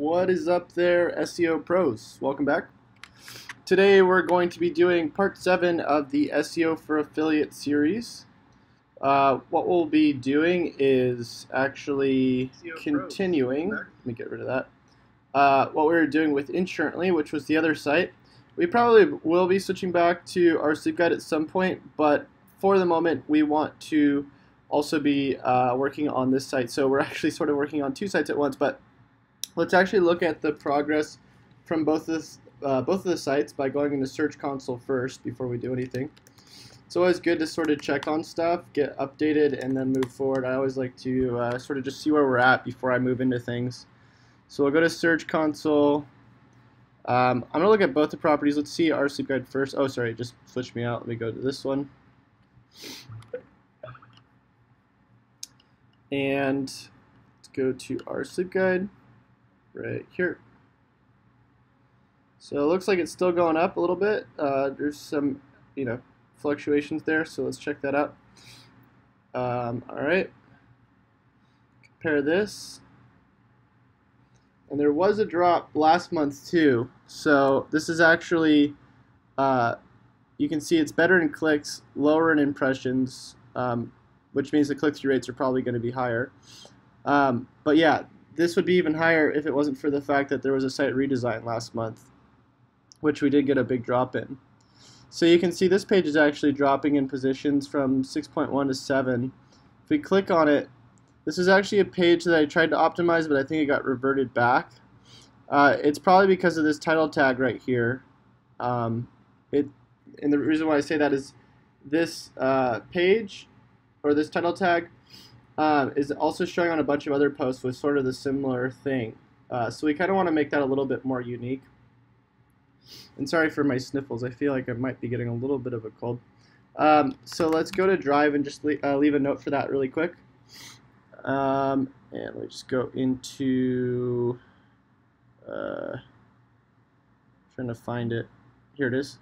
What is up there, SEO pros? Welcome back. Today we're going to be doing part 7 of the SEO for Affiliate series. What we'll be doing is actually continuing. Let me get rid of that. What we were doing with Insurently, which was the other site. We probably will be switching back to our sleep guide at some point, but for the moment we want to also be working on this site. So we're actually sort of working on two sites at once, but let's actually look at the progress from both of the sites by going into Search Console first before we do anything. It's always good to sort of check on stuff, get updated, and then move forward. I always like to sort of just see where we're at before I move into things. So we'll go to Search Console. I'm going to look at both the properties. Let's see our sleep guide first. Oh, sorry, it just switched me out. Let me go to this one. And let's go to our sleep guide right here. So it looks like it's still going up a little bit. There's some, fluctuations there, so let's check that out. All right, compare this. And there was a drop last month too. So this is actually, you can see it's better in clicks, lower in impressions, which means the click-through rates are probably going to be higher. But yeah, this would be even higher if it wasn't for the fact that there was a site redesign last month, which we did get a big drop in. So you can see this page is actually dropping in positions from 6.1 to 7. If we click on it, this is actually a page that I tried to optimize, but I think it got reverted back. It's probably because of this title tag right here. And the reason why I say that is this page, or this title tag, is also showing on a bunch of other posts with sort of the similar thing. So we kind of want to make that a little bit more unique. And sorry for my sniffles. I feel like I might be getting a little bit of a cold. So let's go to Drive and just leave a note for that really quick. And we just go into, trying to find it. Here it is.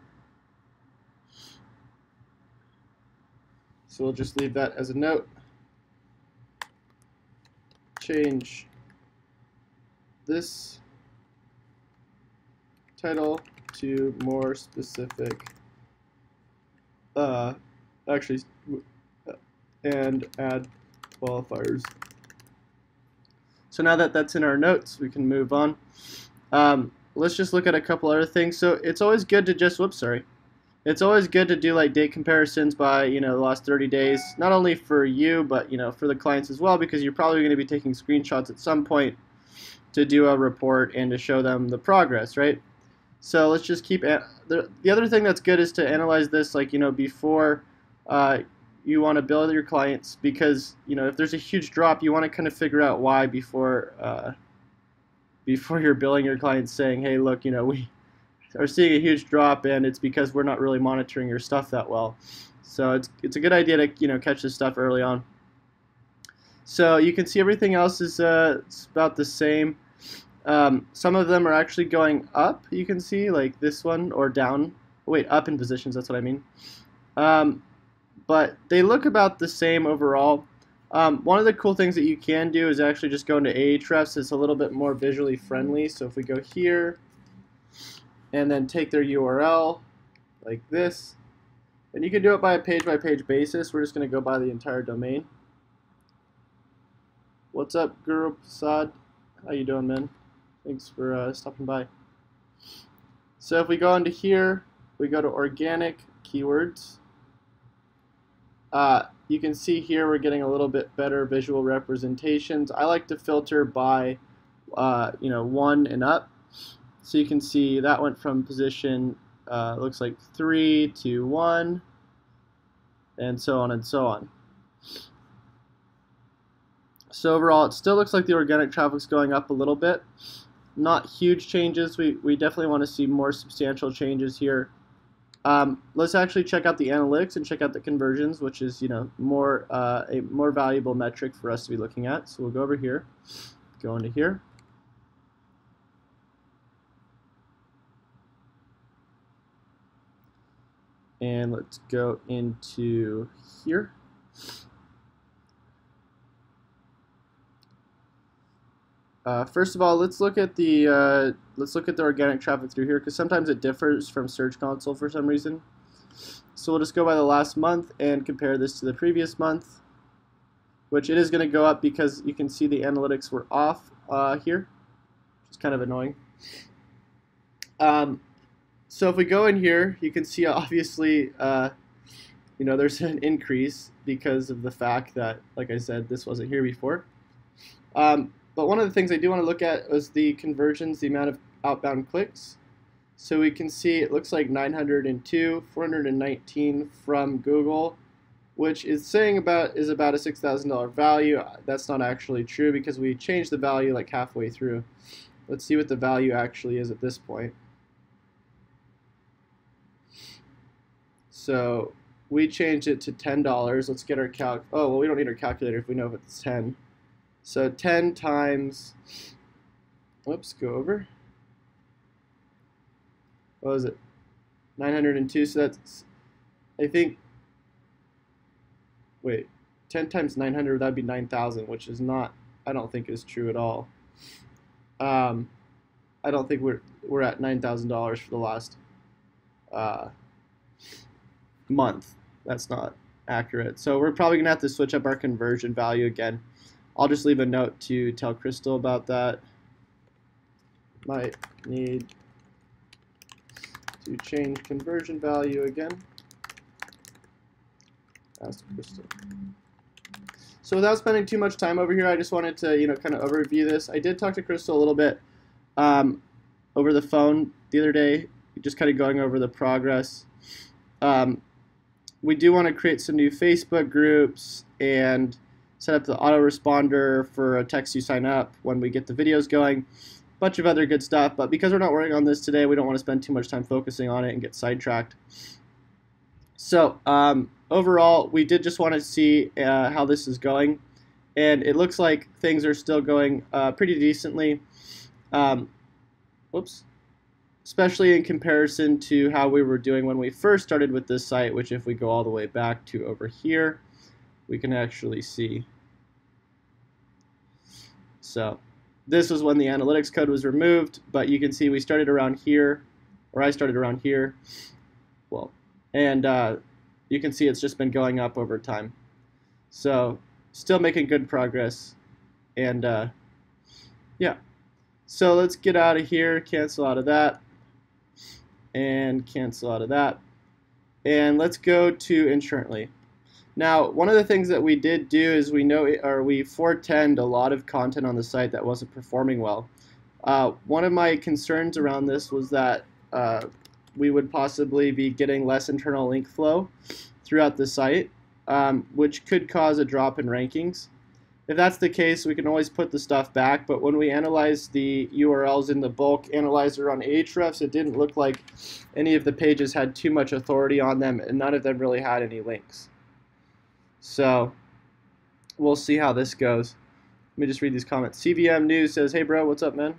So we'll just leave that as a note. Change this title to more specific, and add qualifiers. So now that that's in our notes, we can move on. Let's just look at a couple other things. So it's always good to just, it's always good to do like date comparisons by, the last 30 days, not only for you, but, for the clients as well, because you're probably going to be taking screenshots at some point to do a report and to show them the progress, right? So let's just keep, the other thing that's good is to analyze this, like, before you want to bill your clients, because, if there's a huge drop, you want to kind of figure out why before you're billing your clients saying, hey, look, we are seeing a huge drop, and it's because we're not really monitoring your stuff that well. So it's a good idea to catch this stuff early on. So you can see everything else is it's about the same. Some of them are actually going up. You can see like this one, or down. Wait, up in positions. That's what I mean. But they look about the same overall. One of the cool things that you can do is actually just go into Ahrefs. It's a little bit more visually friendly. So if we go here, and then take their URL like this, and you can do it by a page-by-page basis. We're just going to go by the entire domain. What's up, Guru Prasad? How you doing, man? Thanks for stopping by. So if we go into here, we go to organic keywords. You can see here we're getting a little bit better visual representations. I like to filter by 1 and up. So you can see that went from position, looks like 3 to 1, and so on and so on. So overall, it still looks like the organic traffic's going up a little bit. Not huge changes. We definitely want to see more substantial changes here. Let's actually check out the analytics and check out the conversions, which is a more valuable metric for us to be looking at. So we'll go over here, go into here. And let's go into here. First of all, let's look at the organic traffic through here, because sometimes it differs from Search Console for some reason. So we'll just go by the last month and compare this to the previous month, which it is going to go up because you can see the analytics were off here, which is kind of annoying. So if we go in here, you can see obviously, there's an increase because of the fact that, like I said, this wasn't here before. But one of the things I do want to look at is the conversions, the amount of outbound clicks. So we can see it looks like 902, 419 from Google, which is saying about a $6,000 value. That's not actually true because we changed the value like halfway through. Let's see what the value actually is at this point. So we changed it to $10. Let's get our calc. Oh, well, we don't need our calculator if we know if it's 10. So 10 times, whoops, go over. What was it? 902, so that's, I think, wait, 10 times 900, that'd be 9,000, which is not, I don't think is true at all. I don't think we're at $9,000 for the last month. That's not accurate. So we're probably gonna have to switch up our conversion value again. I'll just leave a note to tell Crystal about that. Might need to change conversion value again. Ask Crystal. So without spending too much time over here, I just wanted to, kind of overview this. I did talk to Crystal a little bit over the phone the other day, just kind of going over the progress. We do want to create some new Facebook groups and set up the autoresponder for a text you sign up when we get the videos going. Bunch of other good stuff, but because we're not working on this today, we don't want to spend too much time focusing on it and get sidetracked. So overall, we did just want to see how this is going, and it looks like things are still going pretty decently. Whoops. Especially in comparison to how we were doing when we first started with this site, which if we go all the way back to over here, we can actually see. So this was when the analytics code was removed, but you can see we started around here, or I started around here. Well, and you can see it's just been going up over time. So still making good progress. And yeah, so let's get out of here, cancel out of that, and cancel out of that. And let's go to Insurently. Now, one of the things that we did do is we 410'd a lot of content on the site that wasn't performing well. One of my concerns around this was that we would possibly be getting less internal link flow throughout the site, which could cause a drop in rankings. If that's the case, we can always put the stuff back, but when we analyzed the URLs in the bulk analyzer on Ahrefs, it didn't look like any of the pages had too much authority on them, and none of them really had any links. So we'll see how this goes. Let me just read these comments. CVM News says, hey bro, what's up, man?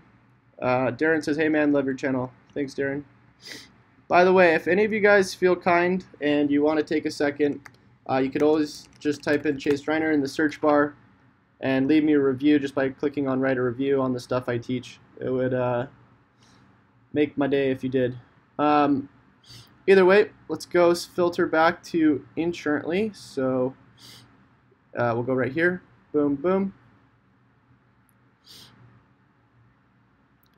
Darren says, hey man, love your channel. Thanks, Darren. By the way, if any of you guys feel kind and you want to take a second, you could always just type in Chase Reiner in the search bar and leave me a review just by clicking on write a review on the stuff I teach. It would make my day if you did. Either way, let's go filter back to Insurently. So we'll go right here. Boom, boom.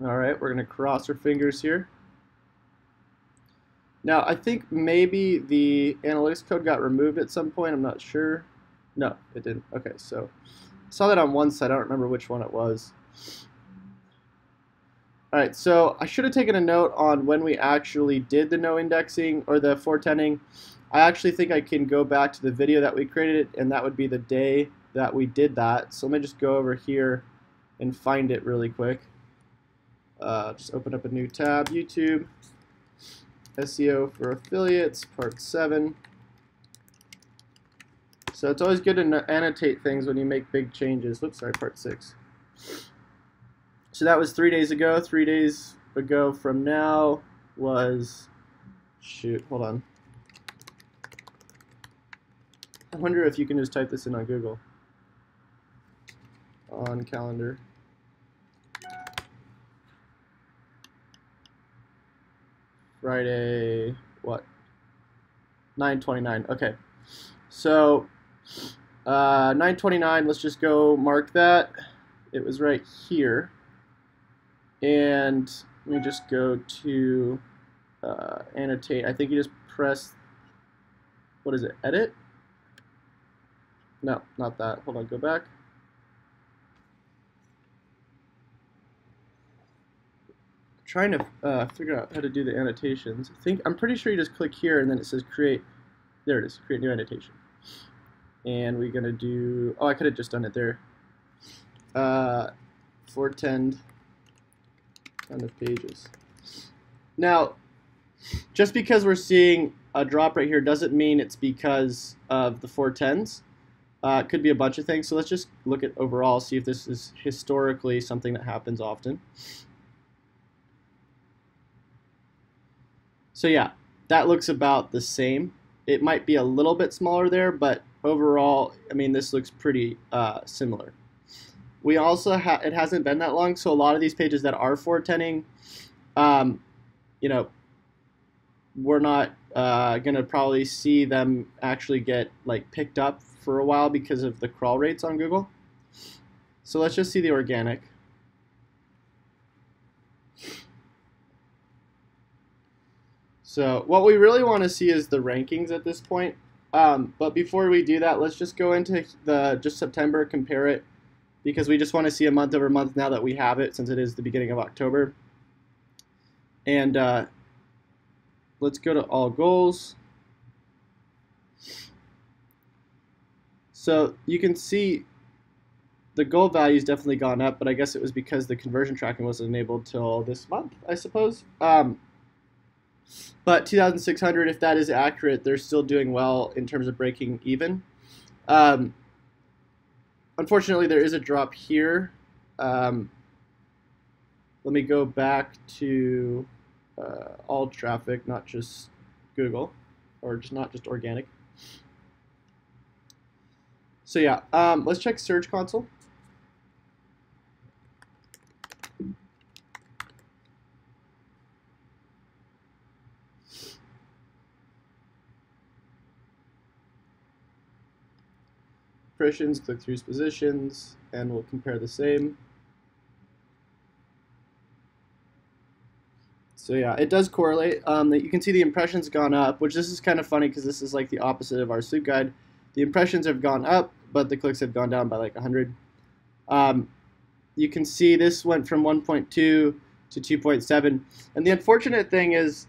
All right, we're going to cross our fingers here. Now, I think maybe the analytics code got removed at some point. I'm not sure. No, it didn't. Okay, so I saw that on one side. I don't remember which one it was. All right, so I should have taken a note on when we actually did the no indexing or the 410ing. I actually think I can go back to the video that we created, and that would be the day that we did that. So let me just go over here and find it really quick. Just open up a new tab, YouTube, SEO for Affiliates, Part 7. So it's always good to annotate things when you make big changes. Whoops, sorry, Part 6. So that was 3 days ago. 3 days ago from now was, shoot, hold on. I wonder if you can just type this in on Google. On calendar. Friday, what? 9/29. Okay. So 9/29, let's just go mark that. It was right here. And let me just go to annotate. I think you just press, what is it, edit? No, not that. Hold on, go back. Trying to figure out how to do the annotations. I'm pretty sure you just click here and then it says create. There it is, create new annotation. And we're gonna do, oh, I could have just done it there. 410 ton of pages. Now, just because we're seeing a drop right here doesn't mean it's because of the 410s. It could be a bunch of things. So let's just look at overall, see if this is historically something that happens often. So yeah, that looks about the same. It might be a little bit smaller there, but overall, I mean, this looks pretty similar. We also it hasn't been that long, so a lot of these pages that are 410ing, you know, we're not gonna probably see them actually get like picked up for a while because of the crawl rates on Google. So let's just see the organic. So what we really want to see is the rankings at this point. But before we do that, let's just go into the just September, compare it, because we just want to see a month over month now that we have it, since it is the beginning of October. And let's go to all goals. So you can see the goal value's definitely gone up, but I guess it was because the conversion tracking wasn't enabled till this month, I suppose. But 2,600, if that is accurate, they're still doing well in terms of breaking even. Unfortunately, there is a drop here. Let me go back to all traffic, not just Google, or just not just organic. So yeah, let's check Search Console. Impressions, click-throughs, positions, and we'll compare the same. So yeah, it does correlate. You can see the impressions gone up, which this is kind of funny because this is like the opposite of our sleep guide. The impressions have gone up, but the clicks have gone down by like 100. You can see this went from 1.2 to 2.7. And the unfortunate thing is,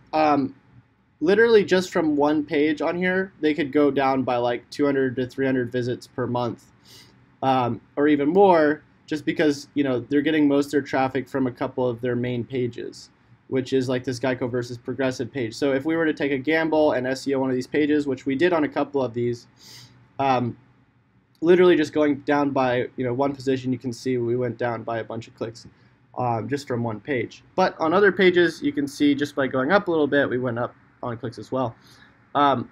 literally just from one page on here, they could go down by like 200 to 300 visits per month, or even more, just because, you know, they're getting most of their traffic from a couple of their main pages, which is like this Geico versus Progressive page. So if we were to take a gamble and SEO one of these pages, which we did on a couple of these, literally just going down by, you know, one position, you can see we went down by a bunch of clicks just from one page. But on other pages, you can see just by going up a little bit, we went up on clicks as well.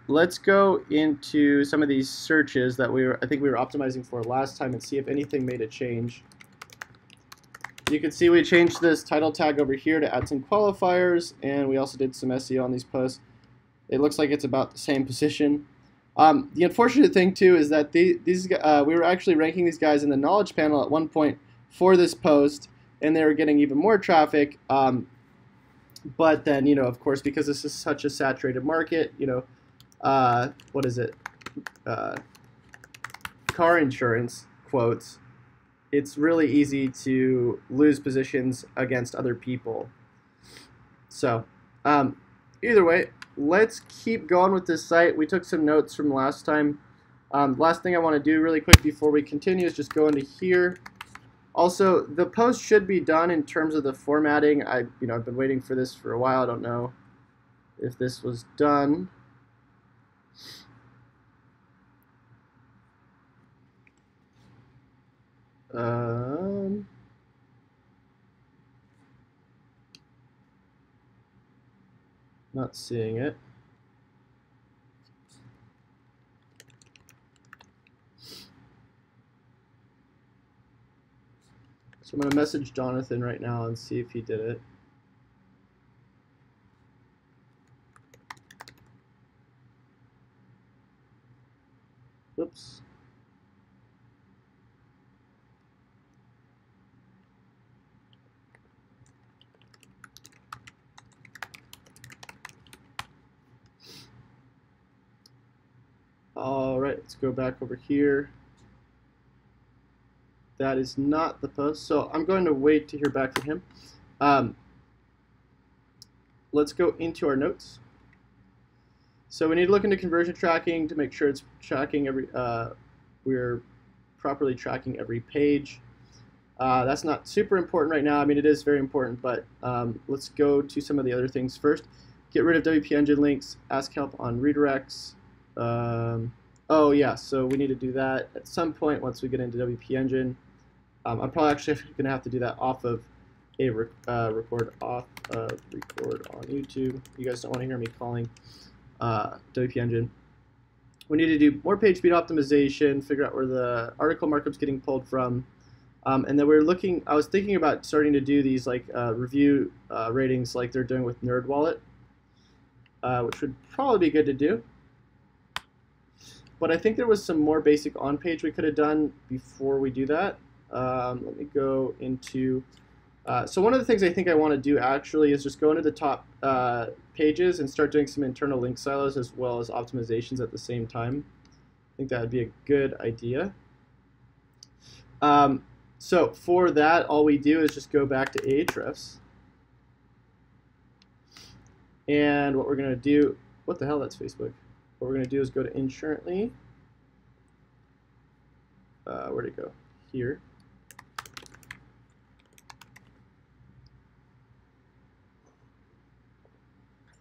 Let's go into some of these searches that I think we were optimizing for last time and see if anything made a change. You can see we changed this title tag over here to add some qualifiers, and we also did some SEO on these posts. It looks like it's about the same position. The unfortunate thing too is that we were actually ranking these guys in the knowledge panel at one point for this post, and they were getting even more traffic. But then, you know, of course, because this is such a saturated market, you know, what is it? Car insurance quotes. It's really easy to lose positions against other people. So, either way, let's keep going with this site. We took some notes from last time. Last thing I want to do really quick before we continue is just go into here. Also, the post should be done in terms of the formatting. I've been waiting for this for a while. I don't know if this was done. Not seeing it. So I'm going to message Jonathan right now and see if he did it. Oops. All right, let's go back over here. That is not the post, so I'm going to wait to hear back from him. Let's go into our notes. So we need to look into conversion tracking to make sure it's tracking every, we're properly tracking every page. That's not super important right now. I mean, it is very important, but let's go to some of the other things first. Get rid of WP Engine links, ask help on redirects. Oh yeah, so we need to do that at some point once we get into WP Engine. I'm probably actually going to have to do that off of a record on YouTube. You guys don't want to hear me calling WP Engine. We need to do more page speed optimization, figure out where the article markup's getting pulled from. And then I was thinking about starting to do these like review ratings like they're doing with NerdWallet, which would probably be good to do. But I think there was some more basic on-page we could have done before we do that. Let me go into, so one of the things I think I want to do actually is just go into the top pages and start doing some internal link silos as well as optimizations at the same time. I think that would be a good idea. So for that, all we do is just go back to Ahrefs. And what we're going to do, what the hell, that's Facebook. What we're going to do is go to Insurently. Where'd it go? Here.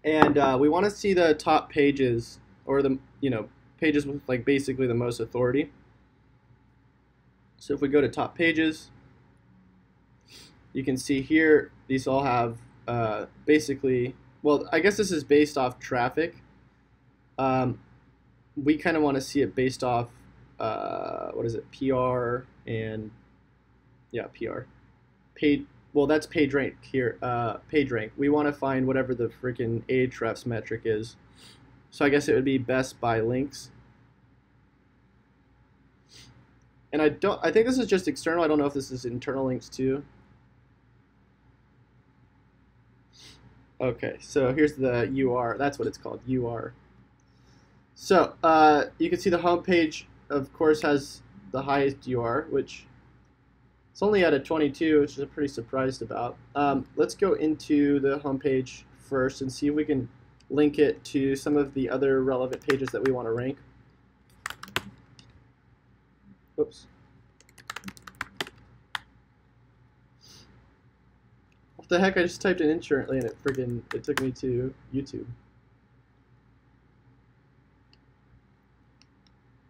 And we want to see the top pages, or the pages with like basically the most authority. So if we go to top pages, you can see here these all have basically, well, I guess this is based off traffic. We kind of want to see it based off what is it, PR and yeah, PR, paid. Well, that's page rank here. Page rank. We want to find whatever the freaking Ahrefs metric is. So I guess it would be best by links. And I think this is just external. I don't know if this is internal links too. Okay, so here's the UR. That's what it's called, UR. So you can see the home page, of course, has the highest UR, which it's only at a 22, which I'm pretty surprised about. Let's go into the home page first and see if we can link it to some of the other relevant pages that we want to rank. Oops. What the heck? I just typed in Insurently and it took me to YouTube.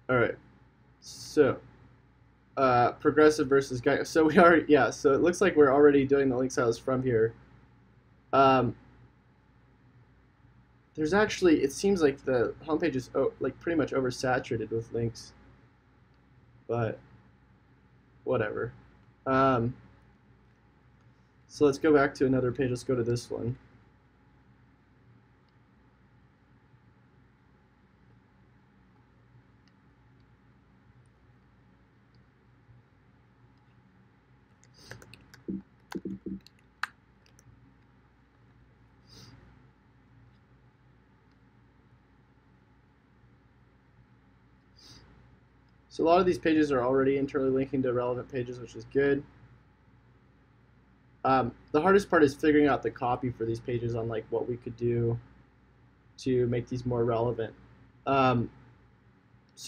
All right. So Progressive versus Geico. So we are, yeah. So it looks like we're already doing the link silos from here. There's actually, it seems like the homepage is like pretty much oversaturated with links, but whatever. So let's go back to another page. Let's go to this one. So a lot of these pages are already internally linking to relevant pages, which is good. The hardest part is figuring out the copy for these pages on like what we could do to make these more relevant. So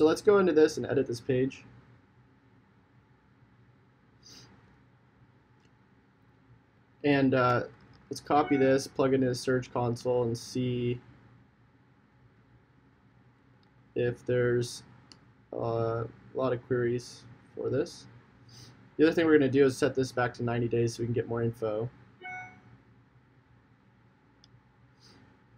let's go into this and edit this page. And let's copy this, plug it into the Search Console, and see if there's a lot of queries for this. The other thing we're going to do is set this back to 90 days so we can get more info.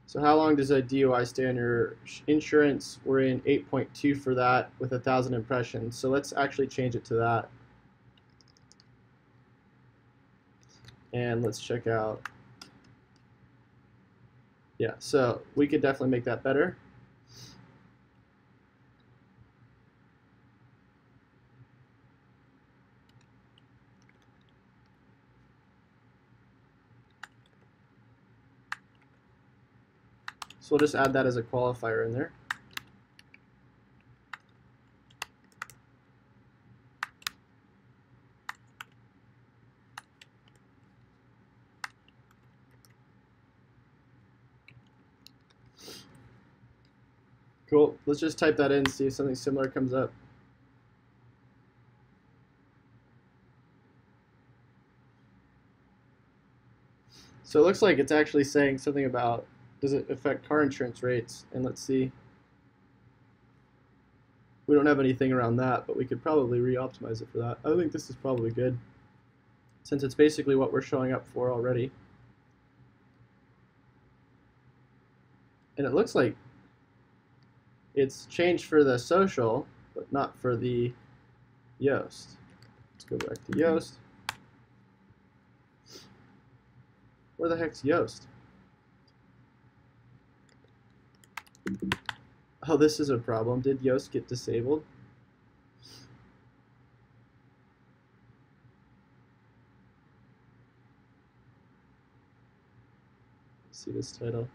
So how long does a DUI stay on your insurance? We're in 8.2 for that with 1,000 impressions. So let's actually change it to that. And let's check out. Yeah, so we could definitely make that better. So we'll just add that as a qualifier in there. Cool. Let's just type that in and see if something similar comes up. So it looks like it's actually saying something about, does it affect car insurance rates? And let's see. We don't have anything around that, but we could probably re-optimize it for that. I think this is probably good, since it's basically what we're showing up for already. And it looks like it's changed for the social, but not for the Yoast. Let's go back to Yoast. Where the heck's Yoast? Oh, this is a problem. Did Yoast get disabled? Let's see this title.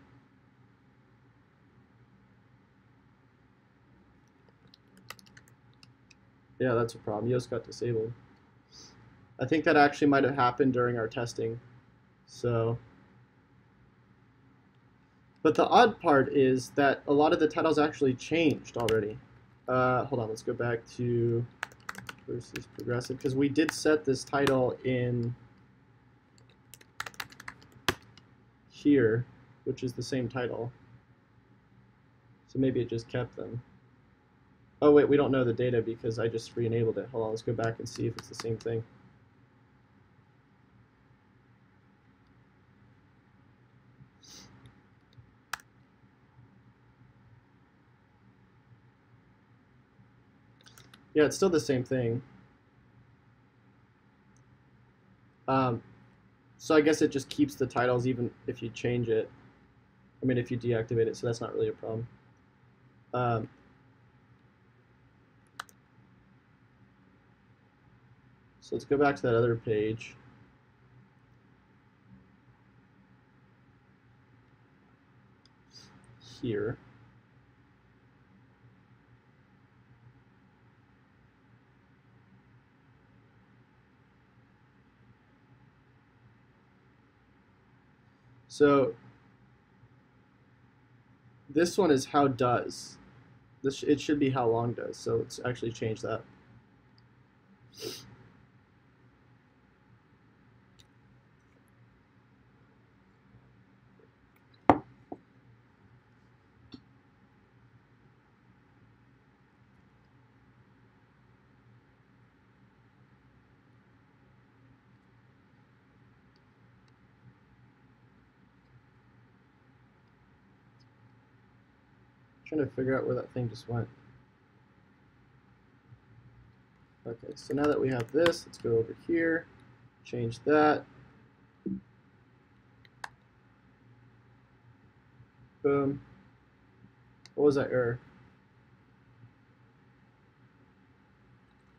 Yeah, that's a problem. Yoast got disabled. I think that actually might have happened during our testing. So, but the odd part is that a lot of the titles actually changed already. Hold on, let's go back to versus progressive, because we did set this title in here, which is the same title. So maybe it just kept them. Oh wait, we don't know the data because I just re-enabled it. Hold on, let's go back and see if it's the same thing. Yeah, it's still the same thing. So I guess it just keeps the titles even if you change it. I mean, if you deactivate it, so that's not really a problem. So let's go back to that other page. Here. So this one is how does. It should be how long does. So let's actually change that. Trying to figure out where that thing just went. Okay, so now that we have this, let's go over here, change that. Boom. What was that error?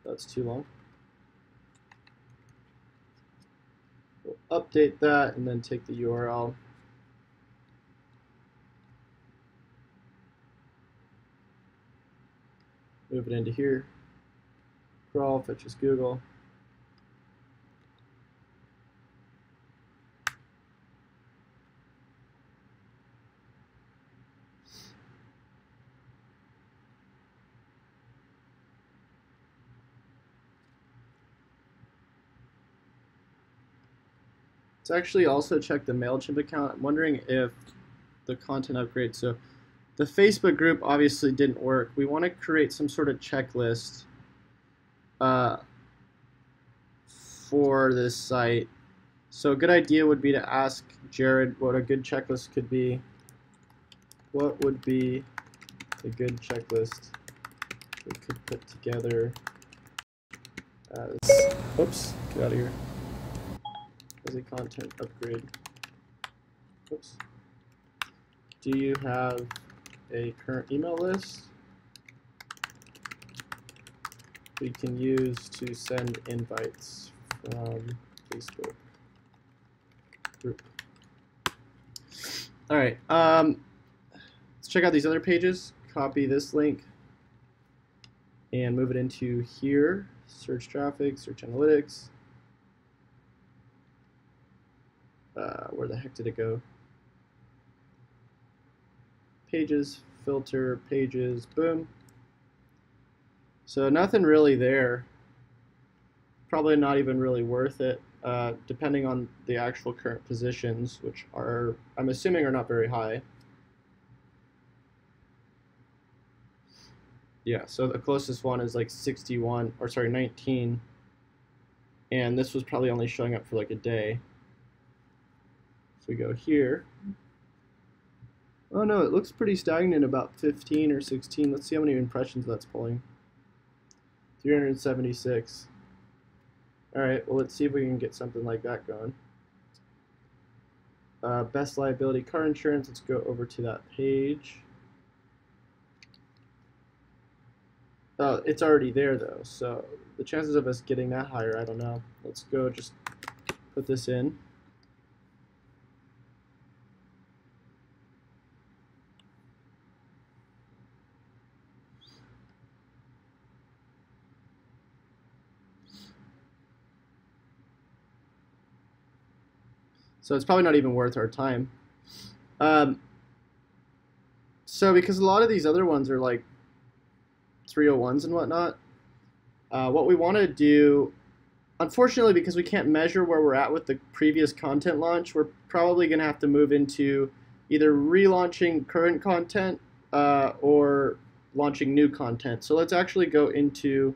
That's too long. We'll update that and then take the URL. Move it into here. Crawl, fetches Google. Let's actually also check the MailChimp account. I'm wondering if the content upgrade, so the Facebook group obviously didn't work. We want to create some sort of checklist for this site. So a good idea would be to ask Jared what a good checklist could be. What would be a good checklist we could put together as, oops, get out of here, as a content upgrade. Oops. Do you have a current email list we can use to send invites from Facebook group? All right. check out these other pages. Copy this link and move it into here. Search traffic, search analytics. Where the heck did it go? Pages, filter, pages, boom. So nothing really there. Probably not even really worth it, depending on the actual current positions, which are, I'm assuming, are not very high. Yeah, so the closest one is like 61, or sorry, 19. And this was probably only showing up for like a day. So we go here. Oh no, it looks pretty stagnant, about 15 or 16. Let's see how many impressions that's pulling. 376. Alright, well let's see if we can get something like that going. Best liability car insurance, let's go over to that page. Oh, it's already there though, so the chances of us getting that higher, I don't know. Let's go just put this in. So it's probably not even worth our time. So because a lot of these other ones are like 301s and whatnot, what we want to do, unfortunately, because we can't measure where we're at with the previous content launch, we're probably going to have to move into either relaunching current content or launching new content. So let's actually go into,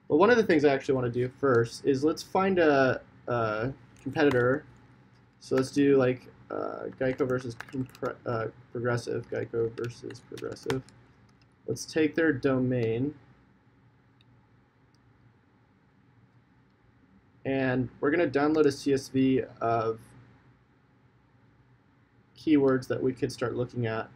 well, one of the things I actually want to do first is let's find a competitor. So let's do like Geico versus Progressive. Geico versus Progressive. Let's take their domain. And we're going to download a CSV of keywords that we could start looking at.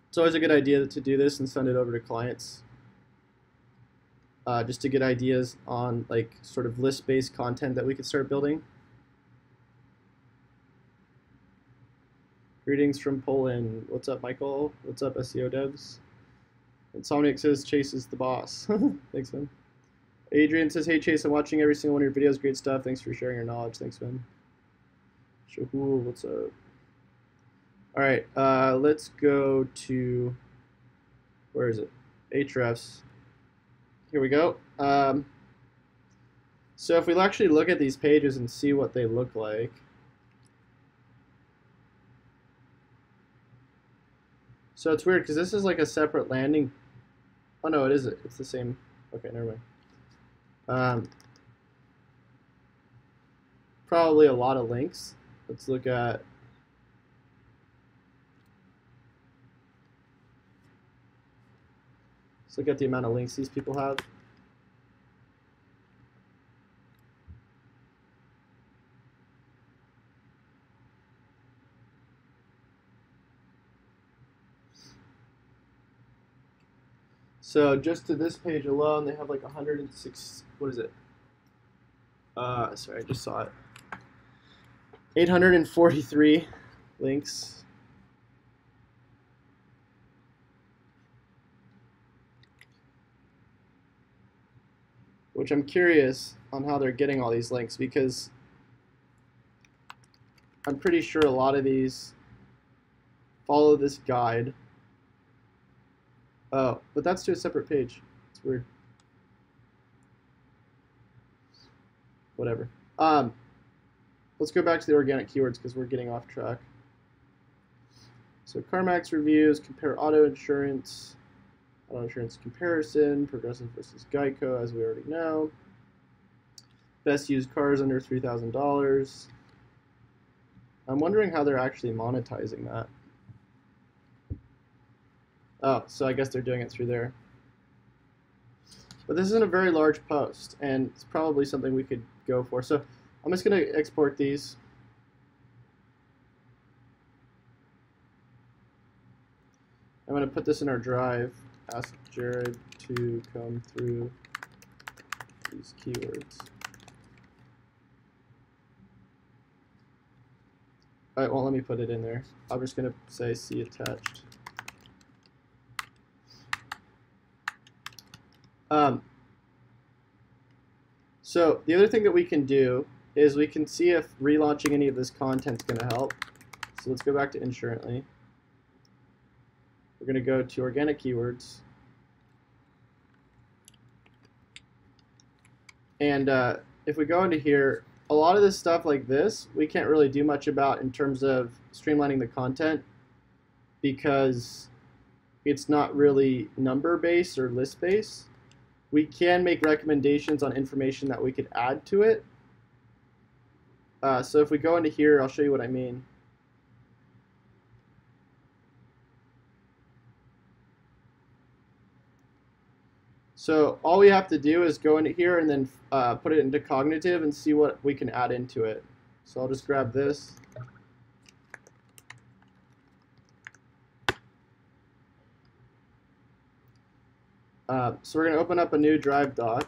It's always a good idea to do this and send it over to clients. Just to get ideas on like sort of list-based content that we could start building. Greetings from Poland. What's up, Michael? What's up, SEO devs? Insomniac says Chase is the boss. Thanks, man. Adrian says, hey Chase, I'm watching every single one of your videos. Great stuff. Thanks for sharing your knowledge. Thanks, man. Shahul, what's up? All right, let's go to, where is it? Ahrefs. Here we go. So if we actually look at these pages and see what they look like. So it's weird because this is like a separate landing. Oh no, it isn't. It's the same. Okay, never mind. Probably a lot of links. Let's look at. Let's look at the amount of links these people have. So just to this page alone, they have like 106. What is it? Sorry, I just saw it. 843 links. Which I'm curious on how they're getting all these links, because I'm pretty sure a lot of these follow this guide. Oh, but that's to a separate page. It's weird. Whatever. Let's go back to the organic keywords because we're getting off track. So CarMax reviews, compare auto insurance comparison, Progressive versus Geico, as we already know. Best used cars under $3,000. I'm wondering how they're actually monetizing that. Oh, so I guess they're doing it through there. But this isn't a very large post, and it's probably something we could go for. So I'm just going to export these. I'm going to put this in our drive. Ask Jared to come through these keywords. it won't let me put it in there. I'm just going to say see attached. So the other thing that we can do is we can see if relaunching any of this content is going to help. So let's go back to Insurently. We're going to go to organic keywords. And if we go into here, a lot of this stuff like this, we can't really do much about in terms of streamlining the content because it's not really number-based or list-based. We can make recommendations on information that we could add to it. So if we go into here, I'll show you what I mean. So all we have to do is go into here and then put it into Cognitive and see what we can add into it. So I'll just grab this. So we're going to open up a new Drive doc.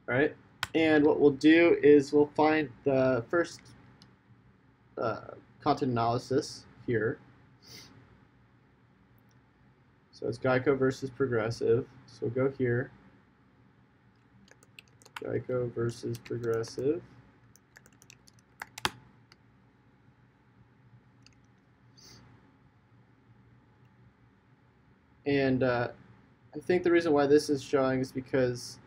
All right, and what we'll do is we'll find the first content analysis here. So it's Geico versus Progressive. So we'll go here. Geico versus Progressive. And I think the reason why this is showing is because,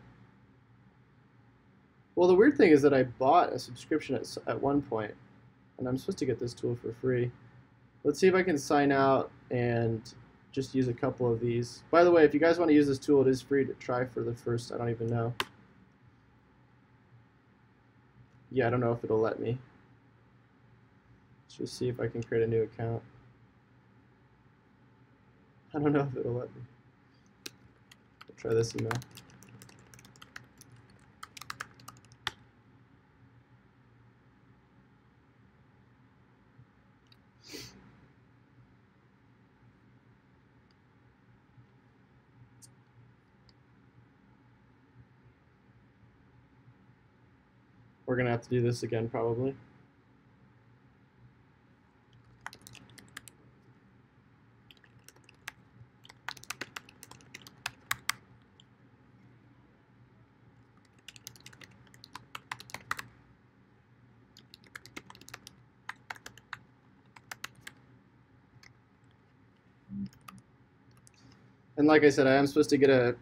well, the weird thing is that I bought a subscription at one point, and I'm supposed to get this tool for free. Let's see if I can sign out and just use a couple of these. By the way, if you guys want to use this tool, it is free to try for the first, I don't even know. Yeah, I don't know if it'll let me. Let's just see if I can create a new account. I don't know if it'll let me. I'll try this email. We're going to have to do this again probably. And like I said, I am supposed to get a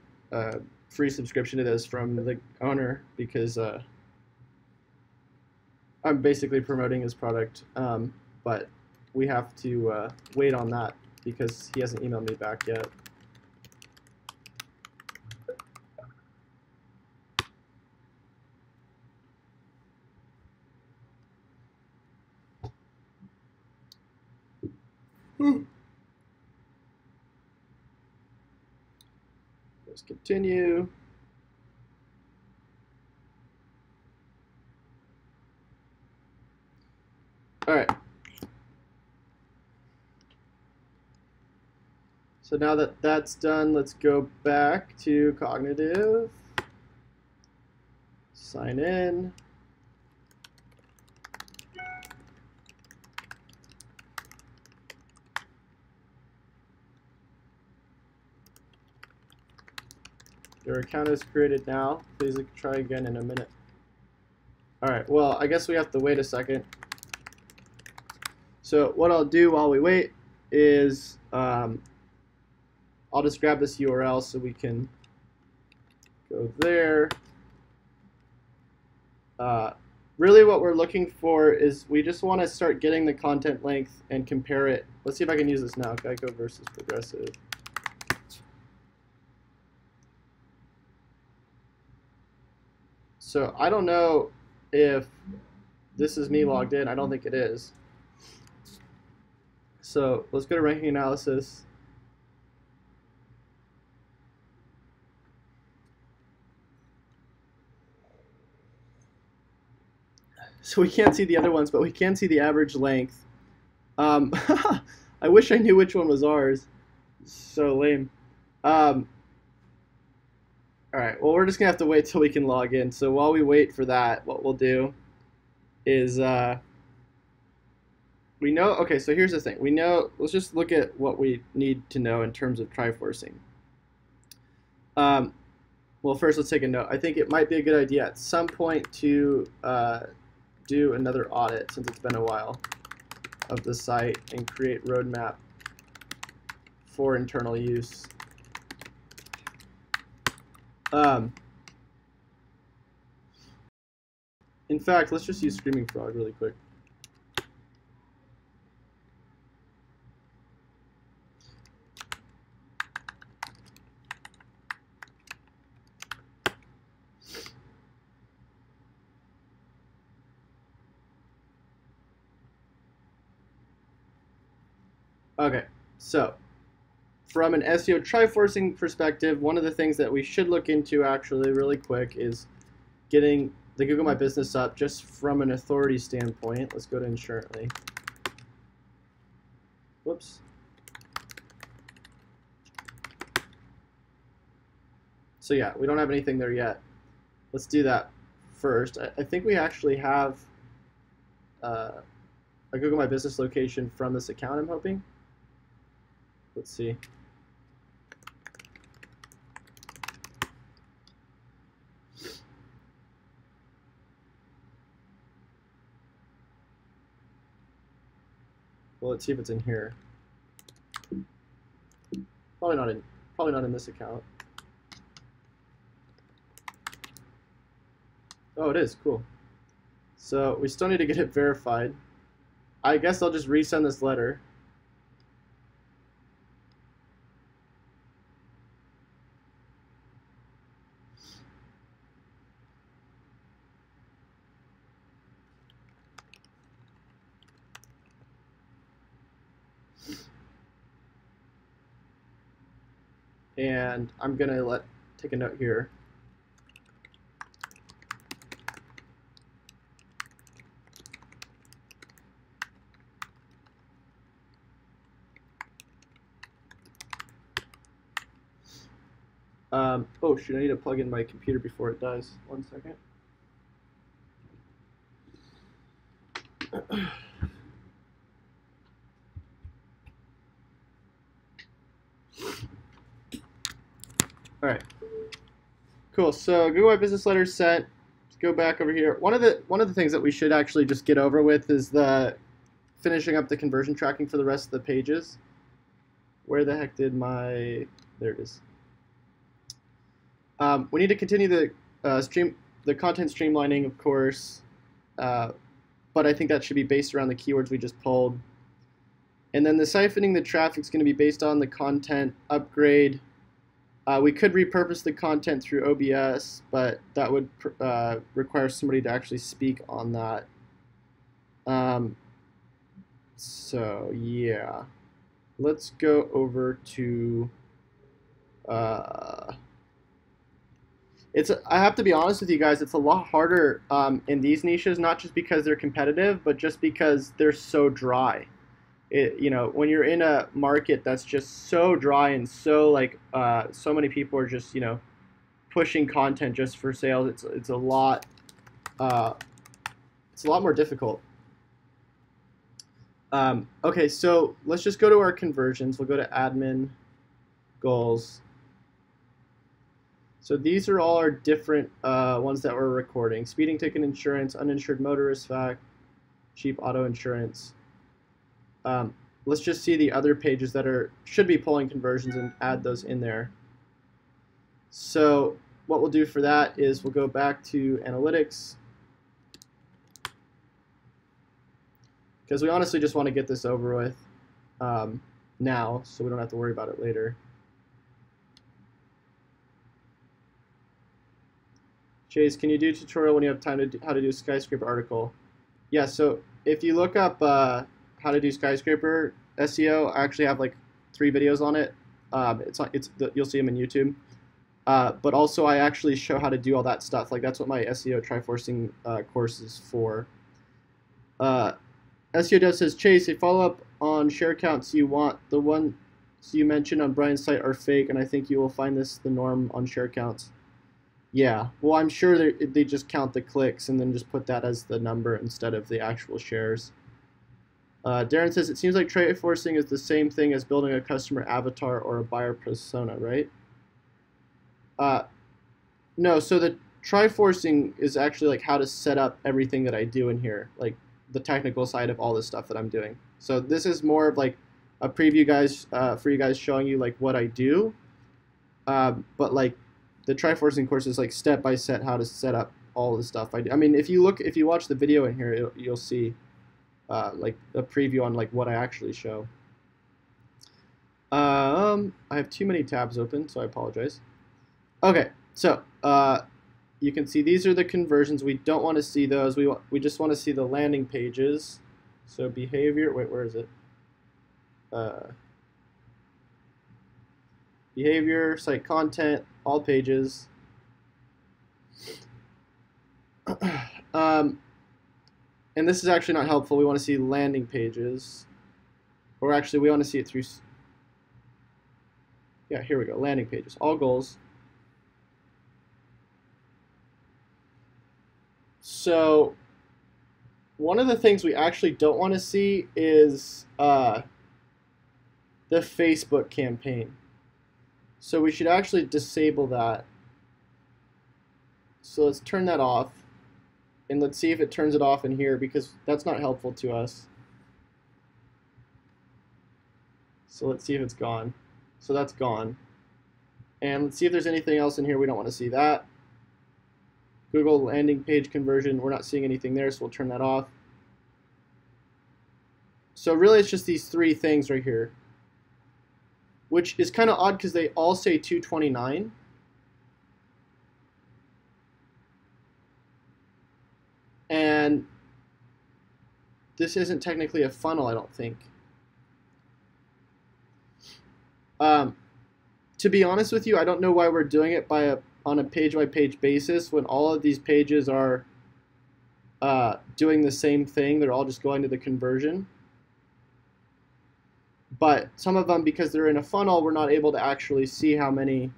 free subscription to this from the owner because I'm basically promoting his product, but we have to wait on that because he hasn't emailed me back yet. Let's continue. All right. So now that that's done, let's go back to Cognitive. Sign in. Your account is created now. Please try again in a minute. All right, well, I guess we have to wait a second. So what I'll do while we wait is I'll just grab this URL so we can go there. Really what we're looking for is we just want to start getting the content length and compare it. Let's see if I can use this now, Geico versus Progressive. So I don't know if this is me logged in. I don't think it is. So let's go to ranking analysis. So we can't see the other ones, but we can see the average length. I wish I knew which one was ours. So lame. All right, well, we're just going to have to wait till we can log in. So while we wait for that, what we'll do is we know, okay, so here's the thing. We know, let's just look at what we need to know in terms of Triforcing. Well, first let's take a note. I think it might be a good idea at some point to do another audit, since it's been a while, of the site and create roadmap for internal use. In fact, let's just use Screaming Frog really quick. Okay, so from an SEO Triforcing perspective, one of the things that we should look into actually really quick is getting the Google My Business up just from an authority standpoint. Let's go to Insurently. Whoops. So yeah, we don't have anything there yet. Let's do that first. I think we actually have a Google My Business location from this account, I'm hoping. Let's see. Well, let's see if it's in here. Probably not in this account. Oh, it is. Cool. So we still need to get it verified. I guess I'll just resend this letter. And I'm gonna take a note here. Oh shoot, I need to plug in my computer before it dies. 1 second. All right. Cool. So Google My Business Letter sent. Let's go back over here. One of the things that we should actually just get over with is the finishing up the conversion tracking for the rest of the pages. Where the heck did my? There it is. We need to continue the content streamlining, of course, but I think that should be based around the keywords we just pulled. And then the siphoning the traffic is going to be based on the content upgrade. We could repurpose the content through OBS, but that would require somebody to actually speak on that. So yeah, let's go over to. I have to be honest with you guys, it's a lot harder in these niches, not just because they're competitive, but just because they're so dry. You know, when you're in a market that's just so dry and so like so many people are just, you know, pushing content just for sales, it's a lot more difficult. Okay, so let's just go to our conversions. We'll go to admin goals. So these are all our different ones that we're recording. Speeding ticket insurance, uninsured motorist fact, cheap auto insurance. Let's just see the other pages that should be pulling conversions and add those in there. So what we'll do for that is we'll go back to analytics, because we honestly just want to get this over with now, so we don't have to worry about it later. Chase, can you do a tutorial when you have time to how to do a skyscraper article? Yeah, so if you look up how to do skyscraper SEO, I actually have like 3 videos on it. You'll see them in YouTube. But also I actually show how to do all that stuff. Like that's what my SEO Triforcing course is for. SEO Dev says, Chase, a follow-up on share counts you want. The ones you mentioned on Brian's site are fake, and I think you will find this the norm on share counts. Yeah, well, I'm sure they just count the clicks and then just put that as the number instead of the actual shares. Darren says, it seems like Triforcing is the same thing as building a customer avatar or a buyer persona, right? No, so the Triforcing is actually like how to set up everything that I do in here, like the technical side of all this stuff that I'm doing. So this is more of like a preview, guys, for you guys, showing you like what I do. But like the Triforcing course is like step by step how to set up all the stuff I do. I mean, if you watch the video in here, you'll see like a preview on like what I actually show. I have too many tabs open, so I apologize. Okay, so you can see these are the conversions. We don't want to see those. We just want to see the landing pages. So behavior, wait, where is it? Behavior, site content, all pages. And this is actually not helpful. We want to see landing pages. Or actually, we want to see it through... Yeah, here we go. Landing pages. All goals. So one of the things we actually don't want to see is the Facebook campaign. So we should actually disable that. So let's turn that off. And let's see if it turns it off in here, because that's not helpful to us. So let's see if it's gone. So that's gone. And let's see if there's anything else in here. We don't want to see that. Google landing page conversion, we're not seeing anything there, so we'll turn that off. So really it's just these three things right here, which is kind of odd because they all say 229. And this isn't technically a funnel, I don't think. To be honest with you, I don't know why we're doing it on a page-by-page basis when all of these pages are doing the same thing. They're all just going to the conversion. But some of them, because they're in a funnel, we're not able to actually see how many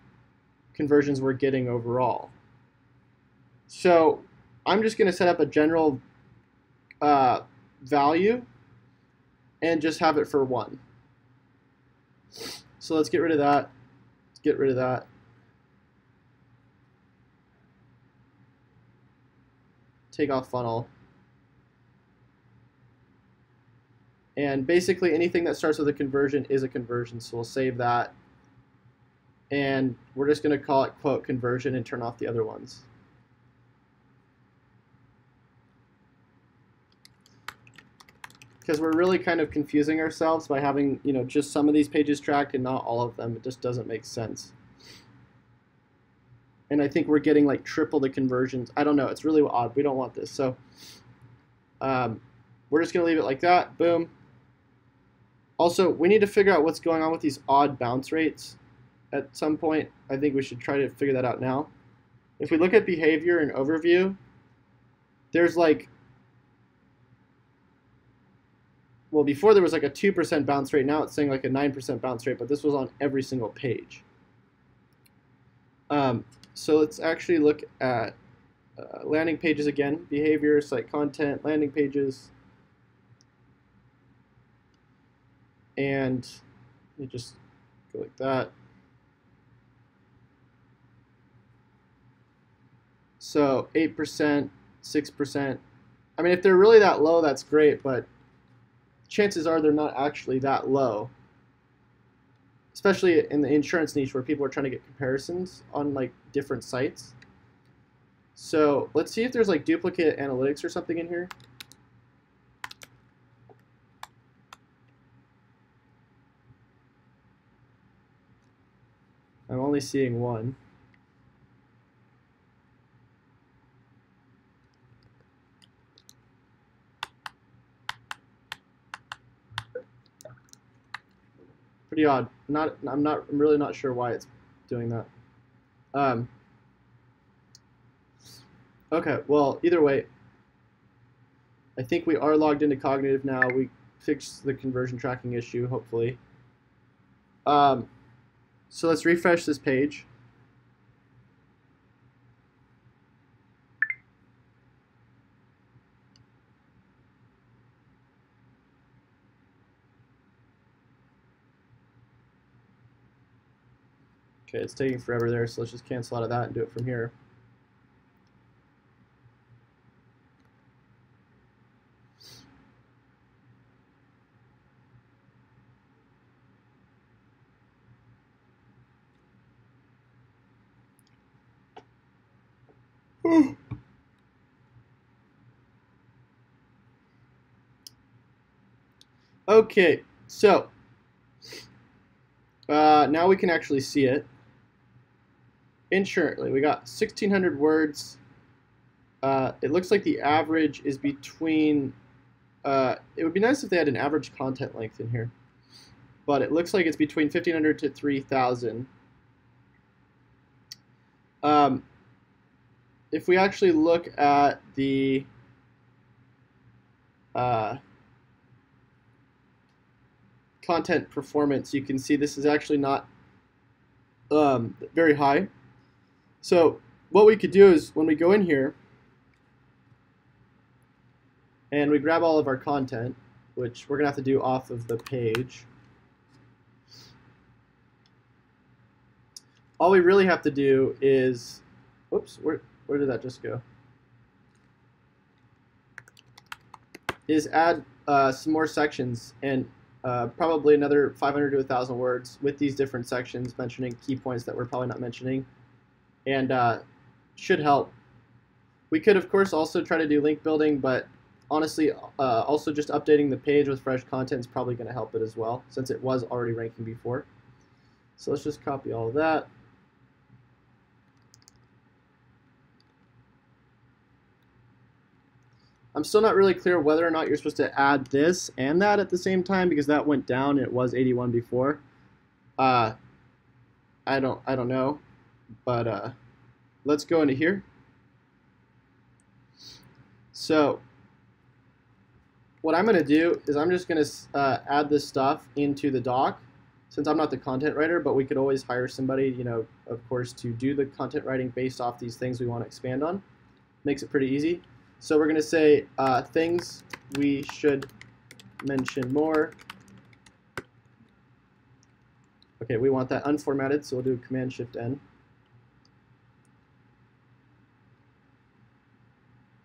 conversions we're getting overall. So I'm just going to set up a general value and just have it for 1. So let's get rid of that. Let's get rid of that. Take off funnel. And basically anything that starts with a conversion is a conversion, so we'll save that. And we're just going to call it quote conversion and turn off the other ones. Because we're really kind of confusing ourselves by having, you know, just some of these pages tracked and not all of them. It just doesn't make sense. And I think we're getting like triple the conversions. I don't know. It's really odd. We don't want this. So we're just going to leave it like that. Boom. Also, we need to figure out what's going on with these odd bounce rates at some point. I think we should try to figure that out now. If we look at behavior and overview, there's like, well, before there was like a 2% bounce rate. Now it's saying like a 9% bounce rate, but this was on every single page. So let's actually look at landing pages again. Behavior, site content, landing pages. And let me just go like that. So 8%, 6%. I mean, if they're really that low, that's great, but chances are they're not actually that low. Especially in the insurance niche where people are trying to get comparisons on like different sites. So let's see if there's like duplicate analytics or something in here. I'm only seeing one. Pretty odd. I'm really not sure why it's doing that. Okay, well, either way, I think we are logged into Cognitive now. We fixed the conversion tracking issue, hopefully. So let's refresh this page. Okay, it's taking forever there, so let's just cancel out of that and do it from here. Okay, so now we can actually see it. Insurently, we got 1,600 words. It looks like the average is between, it would be nice if they had an average content length in here, but it looks like it's between 1,500 to 3,000. If we actually look at the content performance, you can see this is actually not very high. So what we could do is when we go in here and we grab all of our content, which we're gonna have to do off of the page, all we really have to do is, whoops, where did that just go? Is add some more sections and probably another 500 to 1,000 words with these different sections mentioning key points that we're probably not mentioning, and should help. We could, of course, also try to do link building, but honestly, also just updating the page with fresh content is probably going to help it as well, since it was already ranking before. So let's just copy all of that. I'm still not really clear whether or not you're supposed to add this and that at the same time, because that went down. It was 81 before. I don't know, but let's go into here. So what I'm going to do is I'm just going to add this stuff into the doc, since I'm not the content writer, but we could always hire somebody, you know, of course, to do the content writing based off these things we want to expand on. Makes it pretty easy. So we're going to say things we should mention more. Okay, we want that unformatted, so we'll do Command-Shift-N.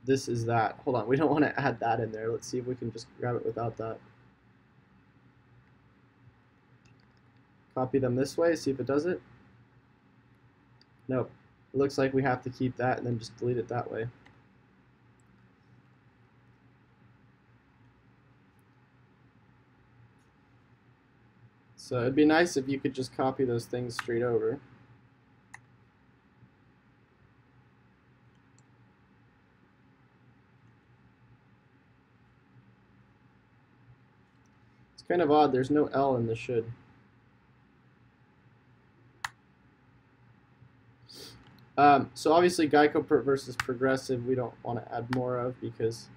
This is that. Hold on, we don't want to add that in there. Let's see if we can just grab it without that. Copy them this way, see if it does it. Nope. It looks like we have to keep that and then just delete it that way. So it'd be nice if you could just copy those things straight over. It's kind of odd, there's no L in the should. So obviously Geico versus Progressive we don't want to add more of, because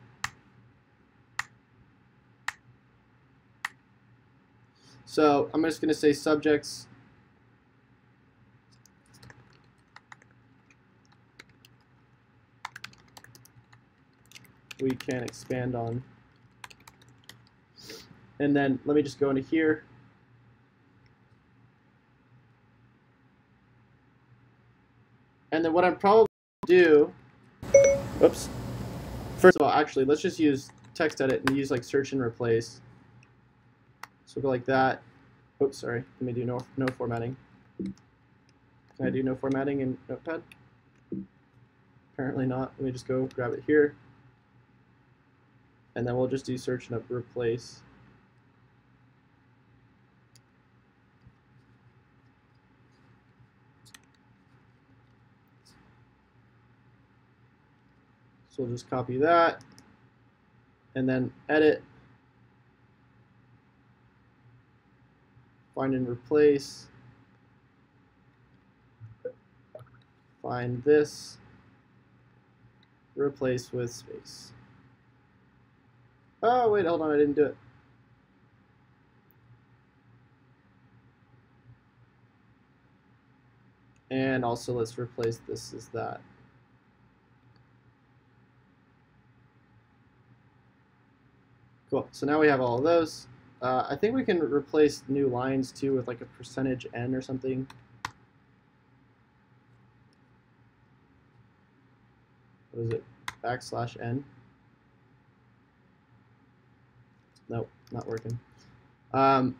so I'm just going to say subjects we can expand on. And then let me just go into here. And then what I'm probably going to do, oops. First of all, actually, let's just use text edit and use like search and replace. So we'll go like that. Oops, sorry. Let me do no formatting. Can I do no formatting in Notepad? Apparently not. Let me just go grab it here. And then we'll just do search and replace. So we'll just copy that and then edit, find and replace, find this, replace with space. Oh, wait, hold on, I didn't do it. And also let's replace this as that. Cool, so now we have all of those. I think we can replace new lines too with like a percentage %n or something. What is it? \n. Nope, not working. I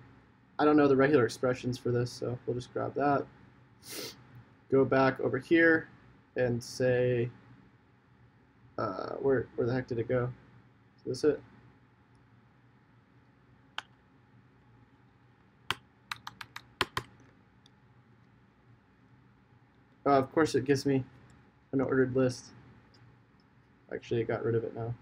don't know the regular expressions for this, so we'll just grab that. Go back over here and say, where the heck did it go? Is this it? Of course it gives me an ordered list. Actually, it got rid of it now.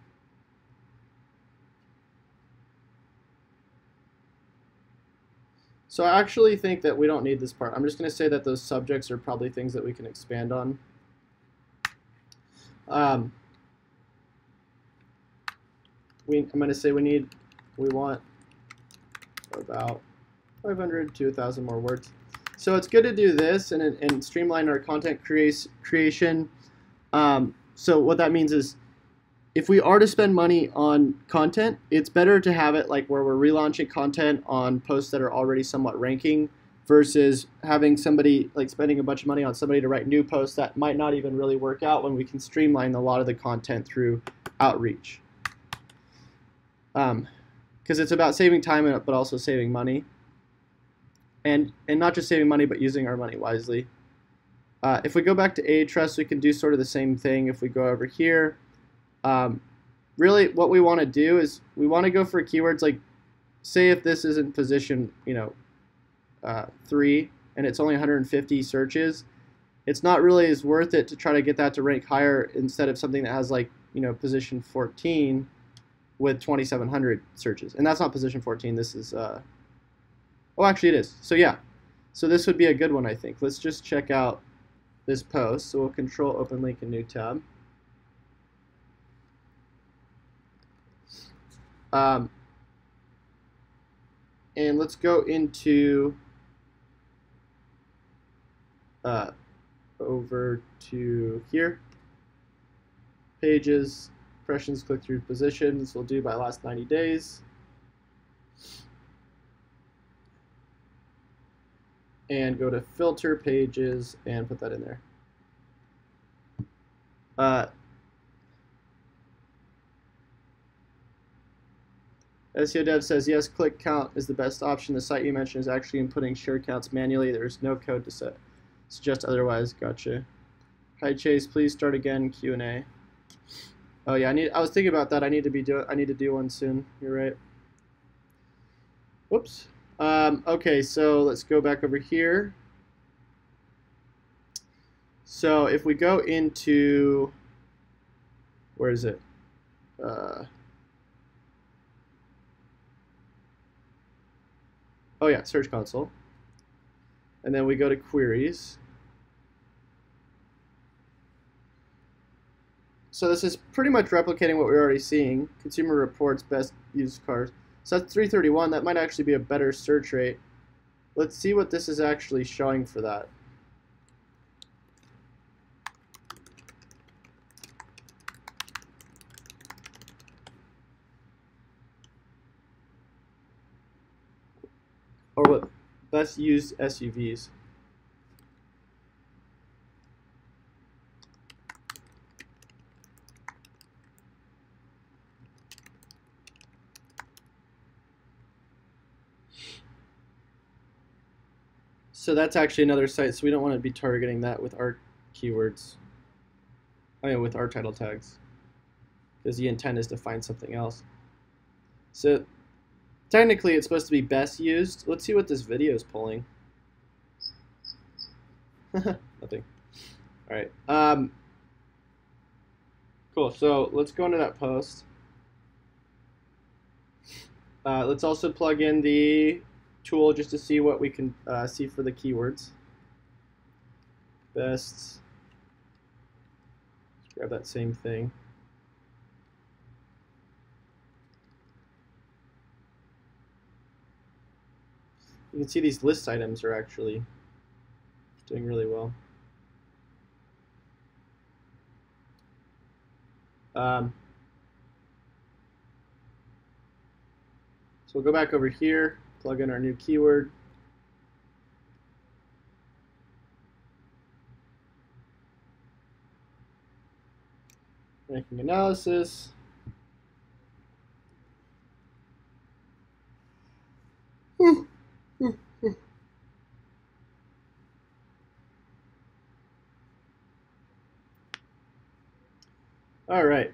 So I actually think that we don't need this part. I'm just going to say that those subjects are probably things that we can expand on. I'm going to say we want about 500 to 1,000 more words. So it's good to do this and streamline our content creation. So what that means is, if we are to spend money on content, it's better to have it like where we're relaunching content on posts that are already somewhat ranking versus having somebody like spending a bunch of money on somebody to write new posts that might not even really work out when we can streamline a lot of the content through outreach. Because it's about saving time but also saving money. And not just saving money, but using our money wisely. If we go back to Ahrefs, we can do sort of the same thing. If we go over here, really what we want to do is we want to go for keywords like, say if this is in position 3 and it's only 150 searches, it's not really as worth it to try to get that to rank higher instead of something that has like position 14 with 2,700 searches. And that's not position 14. This is oh, actually it is. So yeah, so this would be a good one, I think. Let's just check out this post. So we'll control open link in new tab. And let's go into over to here. Pages, impressions, click-through positions. We'll do by last 90 days. And go to filter pages and put that in there. SEO Dev says, yes, click count is the best option. The site you mentioned is actually inputting share counts manually. There's no code to suggest otherwise. Gotcha. Hi Chase, please start again Q&A. Oh yeah, I was thinking about that. I need to do one soon. You're right. Whoops. Okay, so let's go back over here. So if we go into, where is it? Oh yeah, Search Console. And then we go to queries. So this is pretty much replicating what we're already seeing. Consumer reports best used cars. So that's 331. That might actually be a better search rate. Let's see what this is actually showing for that. Or what best used SUVs. So that's actually another site, so we don't want to be targeting that with our keywords. I mean, with our title tags. Because the intent is to find something else. So technically it's supposed to be best used. Let's see what this video is pulling. Nothing. Alright. Cool, so let's go into that post. Let's also plug in the tool just to see what we can see for the keywords. Best. Let's grab that same thing. You can see these list items are actually doing really well. So we'll go back over here, plug in our new keyword. Ranking analysis. All right.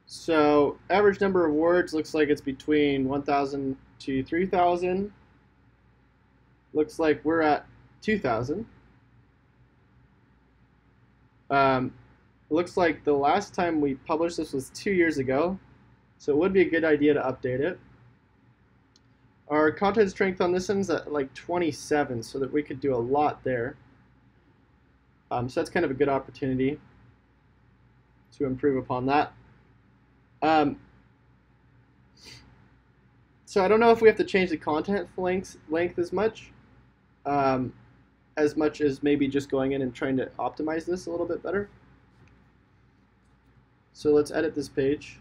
So average number of words looks like it's between 1,000 to 3,000. Looks like we're at 2,000. Looks like the last time we published this was 2 years ago, so it would be a good idea to update it. Our content strength on this one's at like 27, so that we could do a lot there. So that's kind of a good opportunity to improve upon that. So I don't know if we have to change the content length as much as maybe just going in and trying to optimize this a little bit better. So let's edit this page.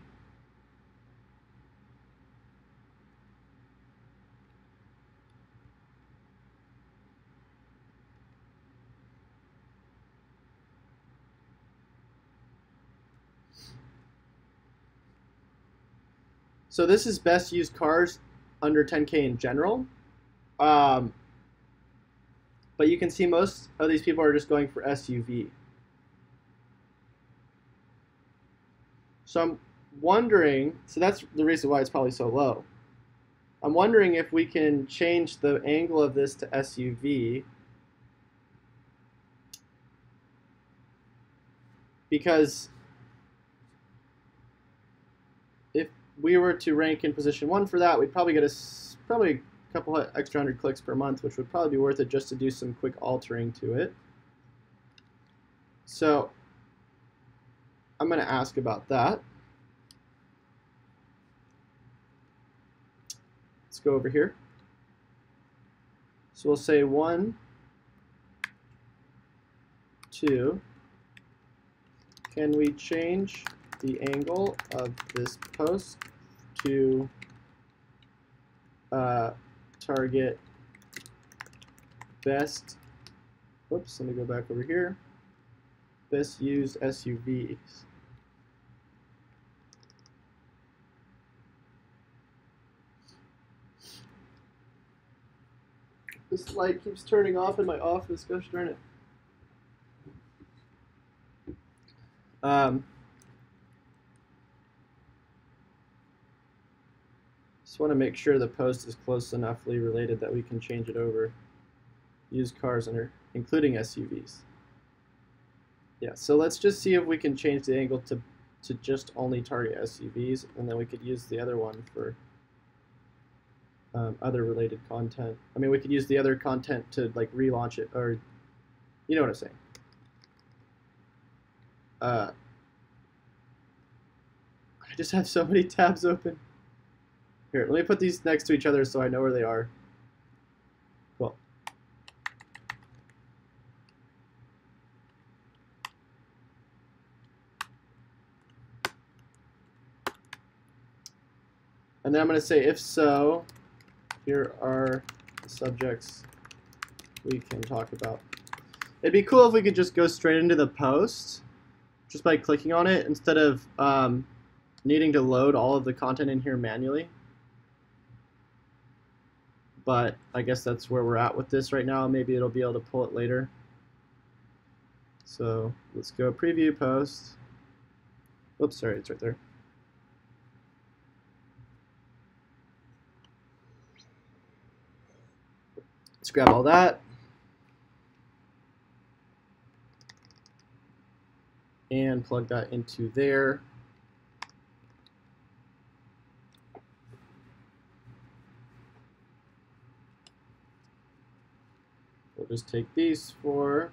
So this is best used cars under 10K in general. But you can see most of these people are just going for SUV. So I'm wondering, so that's the reason why it's probably so low. I'm wondering if we can change the angle of this to SUV, because if we were to rank in position 1 for that, we'd probably get probably a couple of extra 100 clicks per month, which would probably be worth it just to do some quick altering to it. So I'm going to ask about that. Let's go over here. So we'll say 1, 2. Can we change the angle of this post to target best, whoops, let me go back over here, best used SUVs. This light keeps turning off in my office, gosh darn it. Just want to make sure the post is close enoughly related that we can change it over. Used cars under, including SUVs. Yeah, so let's just see if we can change the angle to just only target SUVs, and then we could use the other one for other related content. I mean, we could use the other content to like relaunch it, or you know what I'm saying. I just have so many tabs open. Here, let me put these next to each other so I know where they are. Cool. And then I'm going to say, if so, here are the subjects we can talk about. It'd be cool if we could just go straight into the post just by clicking on it instead of needing to load all of the content in here manually. But I guess that's where we're at with this right now. Maybe it'll be able to pull it later. So let's go preview post. Oops, sorry, it's right there. Let's grab all that. And plug that into there. We'll just take these four.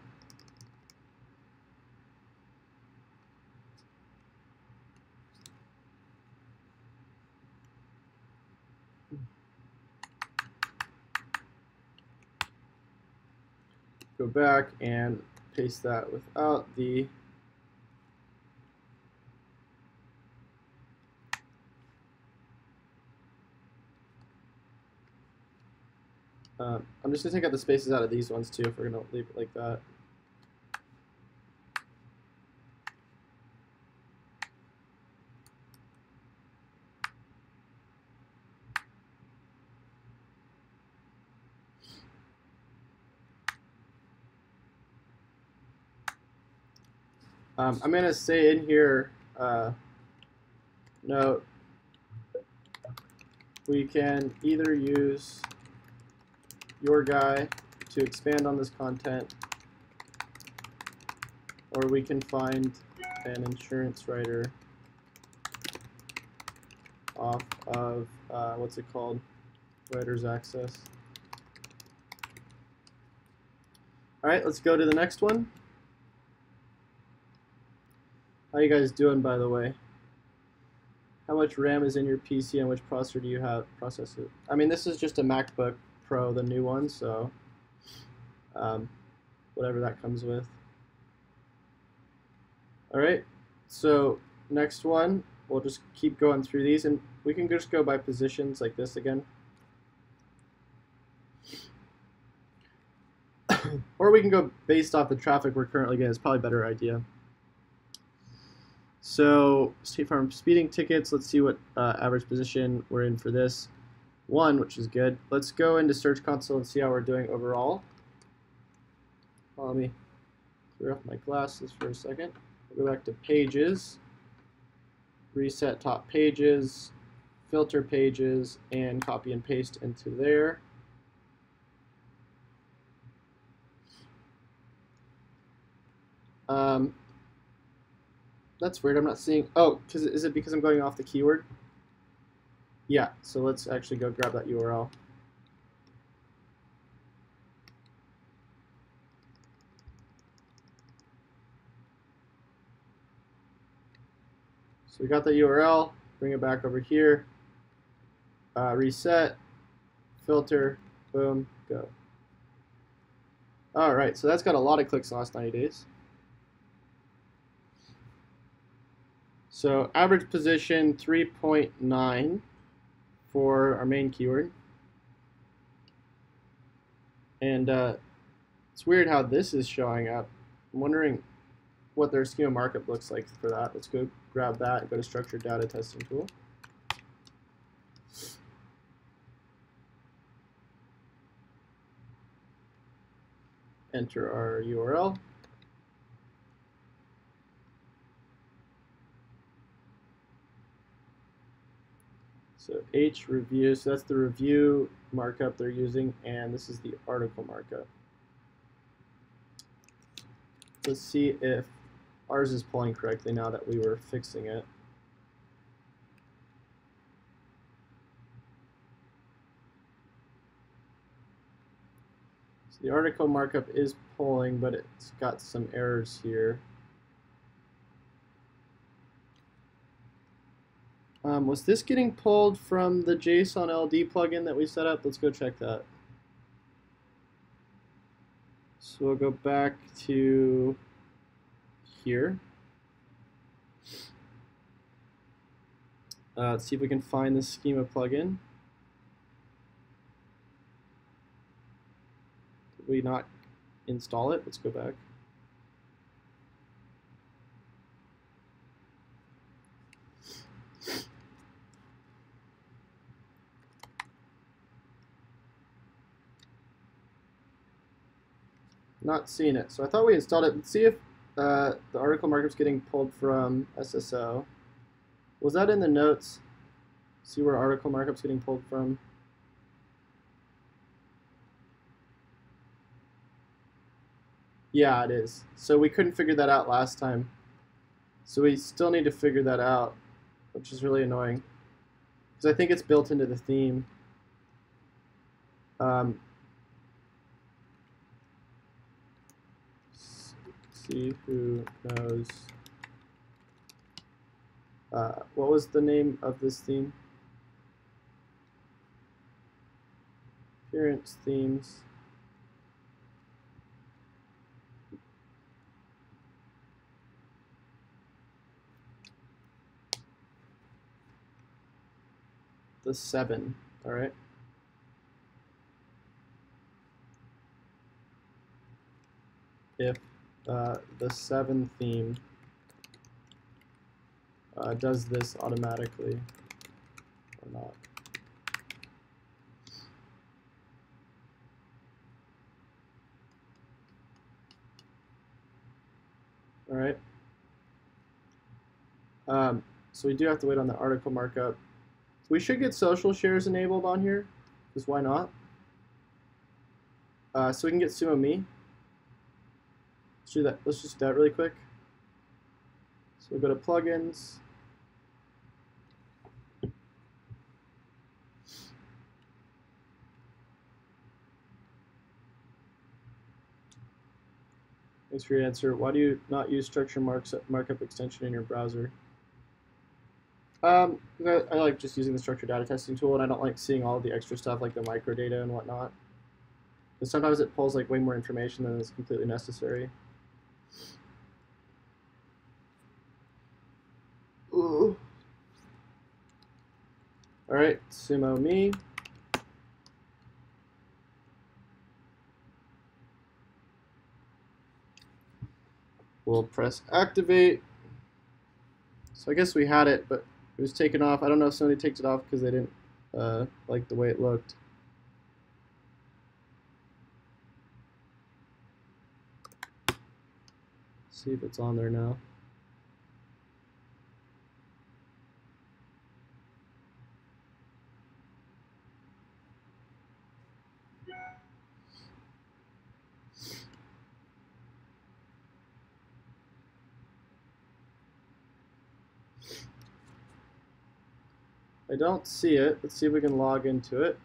Go back and paste that without the I'm just going to take out the spaces out of these ones too if we're going to leave it like that. I'm going to say in here, note, we can either use your guy to expand on this content, or we can find an insurance writer off of, what's it called, Writer's Access. All right, let's go to the next one. How you guys doing, by the way? How much RAM is in your PC and which processor do you have? Process it. I mean, this is just a MacBook Pro, the new one, so whatever that comes with. All right, so next one, we'll just keep going through these, and we can just go by positions like this again. Or we can go based off the traffic we're currently getting. It's probably a better idea. So State Farm speeding tickets, let's see what average position we're in for this. 1, which is good. Let's go into Search Console and see how we're doing overall. Well, let me clear off my glasses for a second. We'll go back to Pages, reset top pages, filter pages, and copy and paste into there. That's weird. I'm not seeing. Oh, is it because I'm going off the keyword? Yeah. So let's actually go grab that URL. So we got the URL. Bring it back over here. Reset. Filter. Boom. Go. All right. So that's got a lot of clicks in the last 90 days. So average position 3.9 for our main keyword. And it's weird how this is showing up. I'm wondering what their schema markup looks like for that. Let's go grab that and go to Structured Data Testing Tool. Enter our URL. So H review, so that's the review markup they're using, and this is the article markup. Let's see if ours is pulling correctly now that we were fixing it. So the article markup is pulling, but it's got some errors here. Was this getting pulled from the JSON LD plugin that we set up? Let's go check that. So we'll go back to here. Let's see if we can find the schema plugin. Did we not install it? Let's go back. Not seeing it. So I thought we installed it. Let's see if the article markup's getting pulled from SSO. Was that in the notes? See where article markup's getting pulled from? Yeah, it is. So we couldn't figure that out last time. So we still need to figure that out, which is really annoying. Because I think it's built into the theme. See who knows. What was the name of this theme? Appearance themes. The 7, all right. If the 7 theme does this automatically or not. All right. So we do have to wait on the article markup. We should get social shares enabled on here, because why not? So we can get Sumo Me. Let's do that. Let's just do that really quick. So we'll go to plugins. Thanks for your answer. Why do you not use structure markup extension in your browser? I like just using the structured data testing tool, and I don't like seeing all the extra stuff like the microdata and whatnot. Because sometimes it pulls like way more information than is completely necessary. Ooh. All right, Sumo Me. We'll press activate. So I guess we had it, but it was taken off. I don't know if somebody takes it off because they didn't like the way it looked. See if it's on there now. I don't see it. Let's see if we can log into it.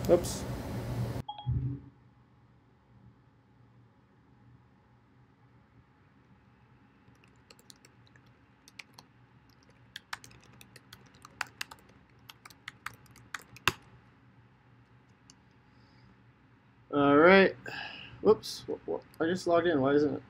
Oops. All right. Whoops. I just logged in. Why isn't it?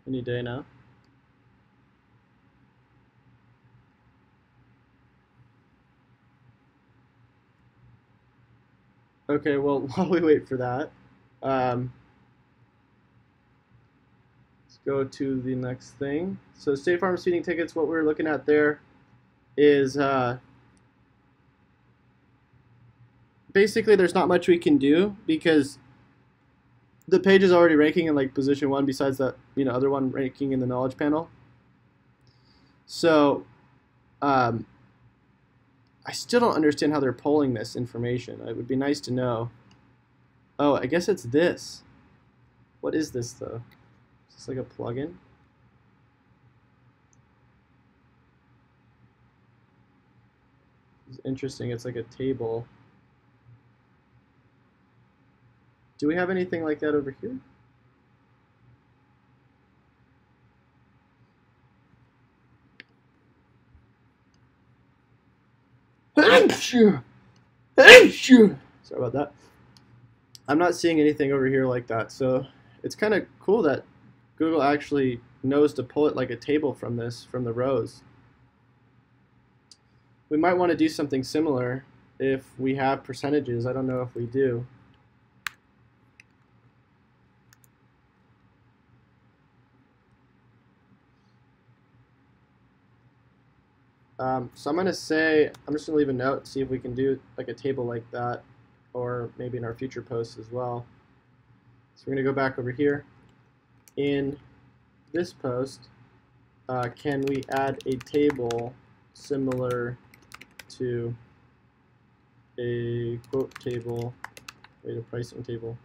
Any day now. Okay, well, while we wait for that, let's go to the next thing. So State Farm speeding tickets, what we're looking at there is basically there's not much we can do because the page is already ranking in like position 1 besides that other one ranking in the knowledge panel. So I still don't understand how they're pulling this information. It would be nice to know. Oh, I guess it's this. What is this though? Is this like a plugin? It's interesting. It's like a table. Do we have anything like that over here? Sorry about that. I'm not seeing anything over here like that, so it's kind of cool that Google actually knows to pull it like a table from the rows. We might want to do something similar if we have percentages. I don't know if we do. So I'm just going to leave a note, see if we can do like a table like that, or maybe in our future posts as well. So we're going to go back over here. In this post, can we add a table similar to a quote table, a pricing table?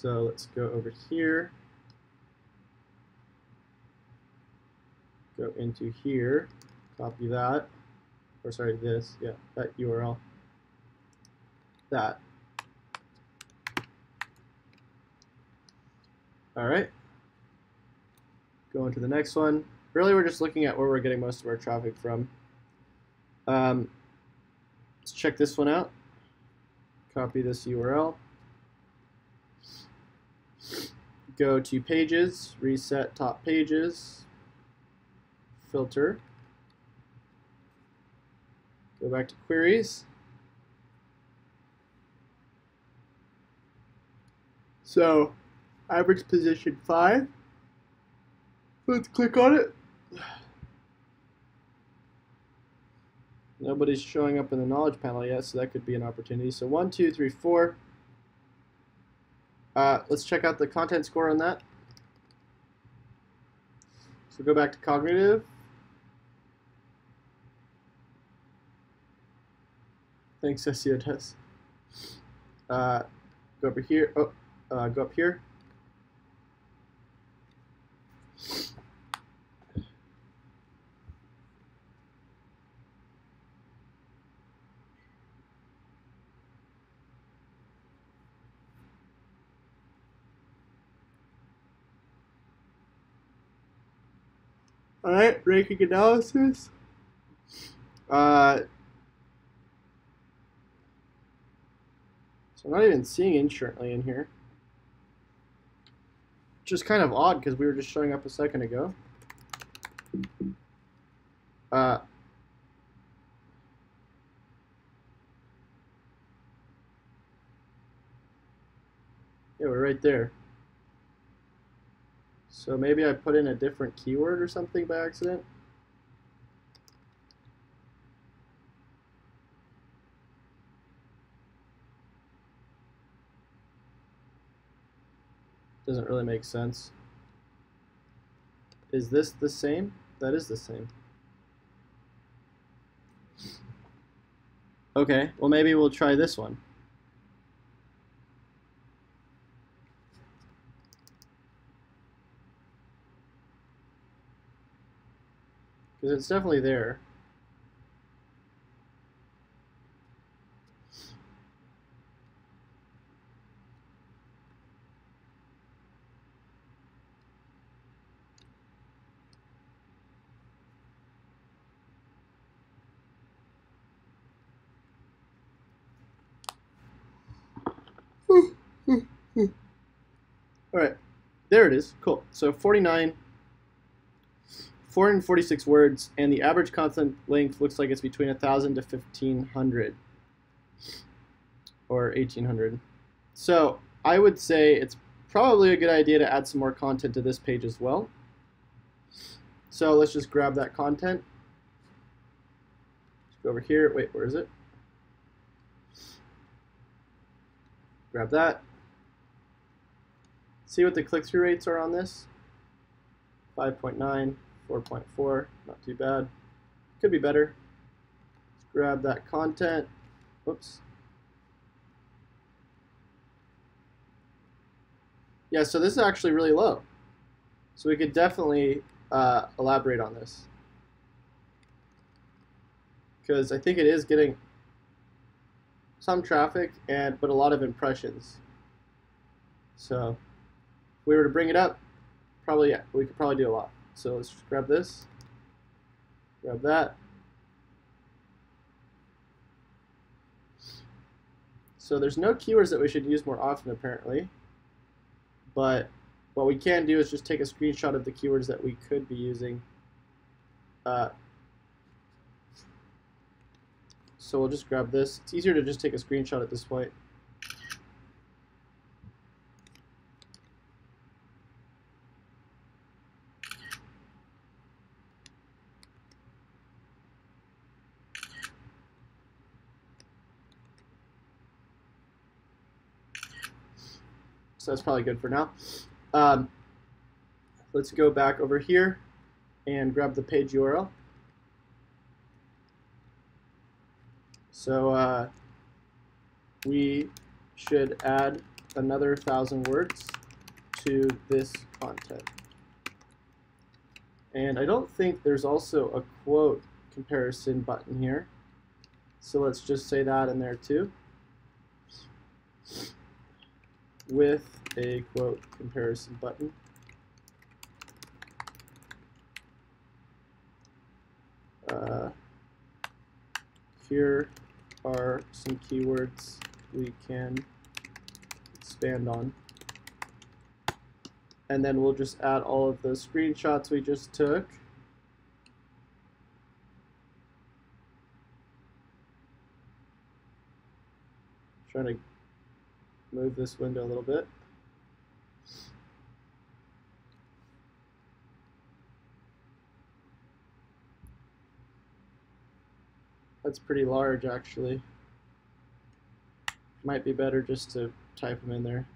So let's go over here, go into here, copy that, or sorry, this, yeah, that URL, that. All right, go into the next one. Really, we're just looking at where we're getting most of our traffic from. Let's check this one out. Copy this URL. Go to pages, reset top pages, filter. Go back to queries. So, average position 5. Let's click on it. Nobody's showing up in the knowledge panel yet, so that could be an opportunity. So 1, 2, 3, 4. Let's check out the content score on that. So go back to cognitive. Thanks, SEO Test. Go over here. Oh, go up here. All right, ranking analysis. So I'm not even seeing Insurently in here. Which is kind of odd because we were just showing up a second ago. Yeah, we're right there. So maybe I put in a different keyword or something by accident. Doesn't really make sense. Is this the same? That is the same. Okay, well maybe we'll try this one. Because it's definitely there. All right, there it is. Cool. So 446 words, and the average content length looks like it's between 1,000 to 1,500 or 1,800. So I would say it's probably a good idea to add some more content to this page as well. So let's just grab that content. Let's go over here. Wait, where is it? Grab that. See what the click-through rates are on this. 5.9, 4.4, not too bad. Could be better. Let's grab that content. Whoops. Yeah, so this is actually really low. So we could definitely elaborate on this. Because I think it is getting some traffic, but a lot of impressions. So if we were to bring it up, we could probably do a lot. So let's just grab this, grab that. So there's no keywords that we should use more often apparently, but what we can do is just take a screenshot of the keywords that we could be using. So we'll just grab this. It's easier to just take a screenshot at this point. So that's probably good for now. Let's go back over here and grab the page URL. So we should add another 1,000 words to this content. And I don't think there's also a quote comparison button here. So let's just say that in there too. With a quote comparison button. Here are some keywords we can expand on. And then we'll just add all of the screenshots we just took. Trying to move this window a little bit. That's pretty large, actually. Might be better just to type them in there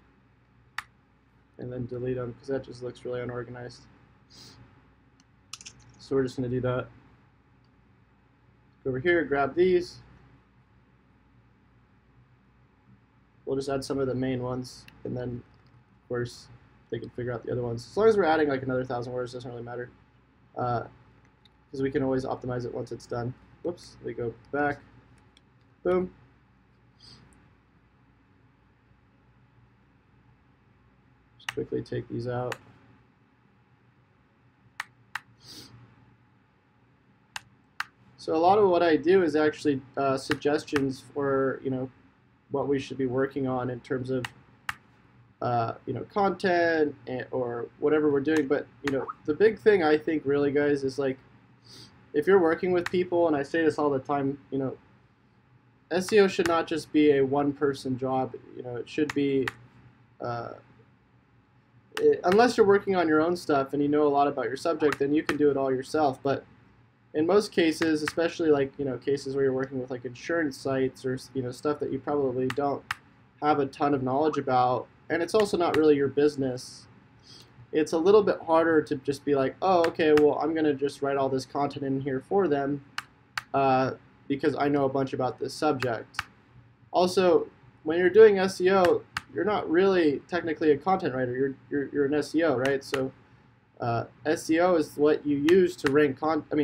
and then delete them, because that just looks really unorganized. So we're just going to do that. Go over here, grab these. We'll just add some of the main ones, and then, of course, they can figure out the other ones. As long as we're adding like another 1,000 words, doesn't really matter, because we can always optimize it once it's done. Whoops, we go back. Boom. Just quickly take these out. So a lot of what I do is actually suggestions for, what we should be working on in terms of, content or whatever we're doing. But, the big thing I think really, guys, is like, if you're working with people, and I say this all the time, SEO should not just be a one-person job. It should be, unless you're working on your own stuff and you know a lot about your subject, then you can do it all yourself. But in most cases, especially like, cases where you're working with like insurance sites or, stuff that you probably don't have a ton of knowledge about, and it's also not really your business, it's a little bit harder to just be like, oh, okay, well, I'm going to just write all this content in here for them because I know a bunch about this subject. Also, when you're doing SEO, you're not really technically a content writer. You're an SEO, right? So SEO is what you use to rank content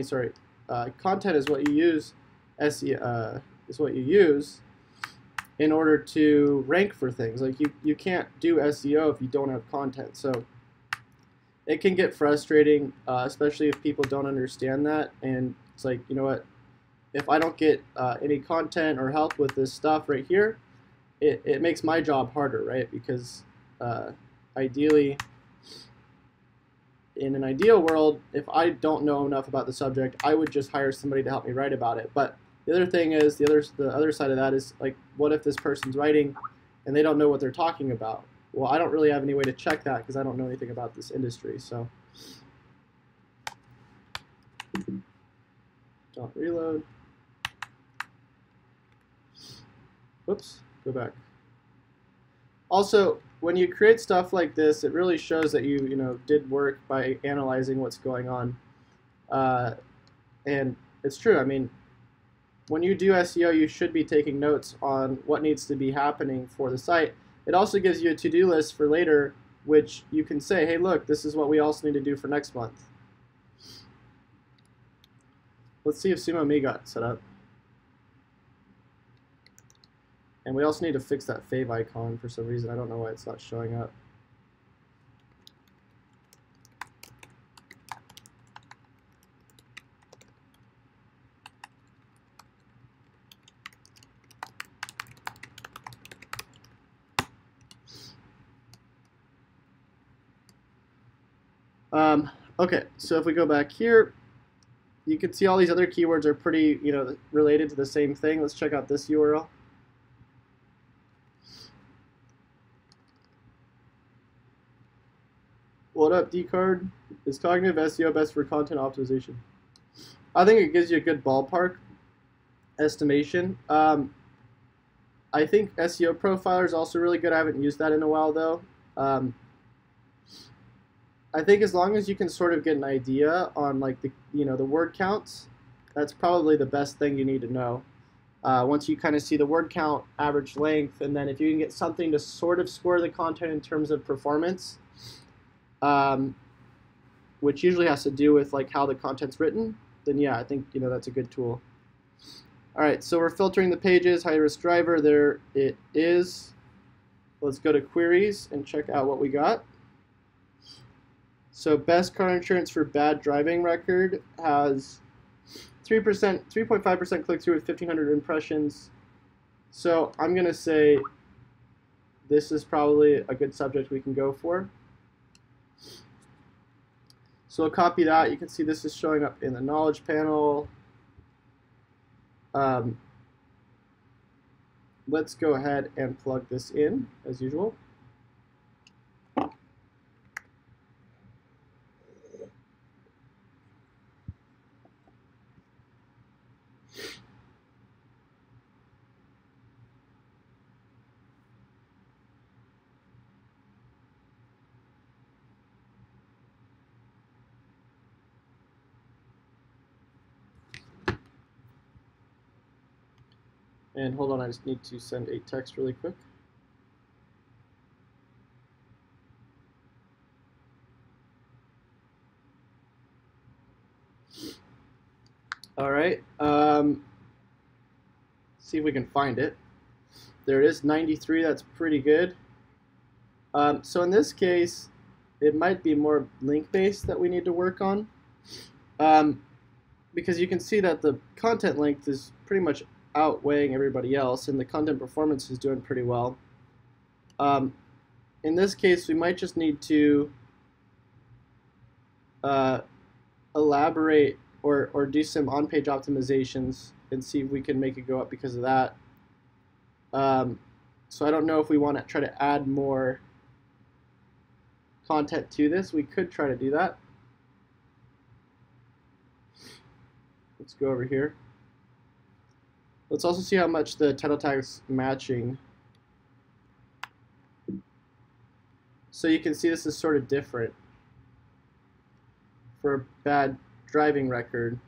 is what you use. SEO is what you use in order to rank for things. Like you can't do SEO if you don't have content. So it can get frustrating, especially if people don't understand that. And it's like, you know what? If I don't get any content or help with this stuff right here, it makes my job harder, right? Because ideally, in an ideal world, if I don't know enough about the subject, I would just hire somebody to help me write about it. But the other thing is, the other side of that is, like, what if this person's writing and they don't know what they're talking about? Well, I don't really have any way to check that because I don't know anything about this industry. So, don't reload. Whoops, go back. Also, when you create stuff like this, it really shows that you did work by analyzing what's going on. And it's true. I mean, when you do SEO, you should be taking notes on what needs to be happening for the site. It also gives you a to-do list for later, which you can say, hey, look, this is what we also need to do for next month. Let's see if SumoMe got set up. And we also need to fix that fave icon for some reason. I don't know why it's not showing up. Okay, so if we go back here, you can see all these other keywords are pretty, related to the same thing. Let's check out this URL. What up, Dcard? Is cognitive SEO best for content optimization? I think it gives you a good ballpark estimation. I think SEO Profiler is also really good. I haven't used that in a while, though. I think as long as you can sort of get an idea on like the word counts, that's probably the best thing you need to know. once you kind of see the word count, average length, and then if you can get something to sort of score the content in terms of performance, which usually has to do with like how the content's written, then yeah, I think that's a good tool. All right, so we're filtering the pages, high risk driver, there it is. Let's go to queries and check out what we got. So best car insurance for bad driving record has 3.5% click-through with 1,500 impressions. So I'm going to say this is probably a good subject we can go for. So we'll copy that. You can see this is showing up in the knowledge panel. Let's go ahead and plug this in as usual. And hold on, I just need to send a text really quick. All right, see if we can find it. There it is, 93, that's pretty good. So in this case, it might be more link-based that we need to work on. Because you can see that the content length is pretty much outweighing everybody else, and the content performance is doing pretty well. In this case, we might just need to elaborate or do some on-page optimizations and see if we can make it go up because of that. So I don't know if we want to try to add more content to this. We could try to do that. Let's go over here. Let's also see how much the title tag's matching. So you can see this is sort of different for a bad driving record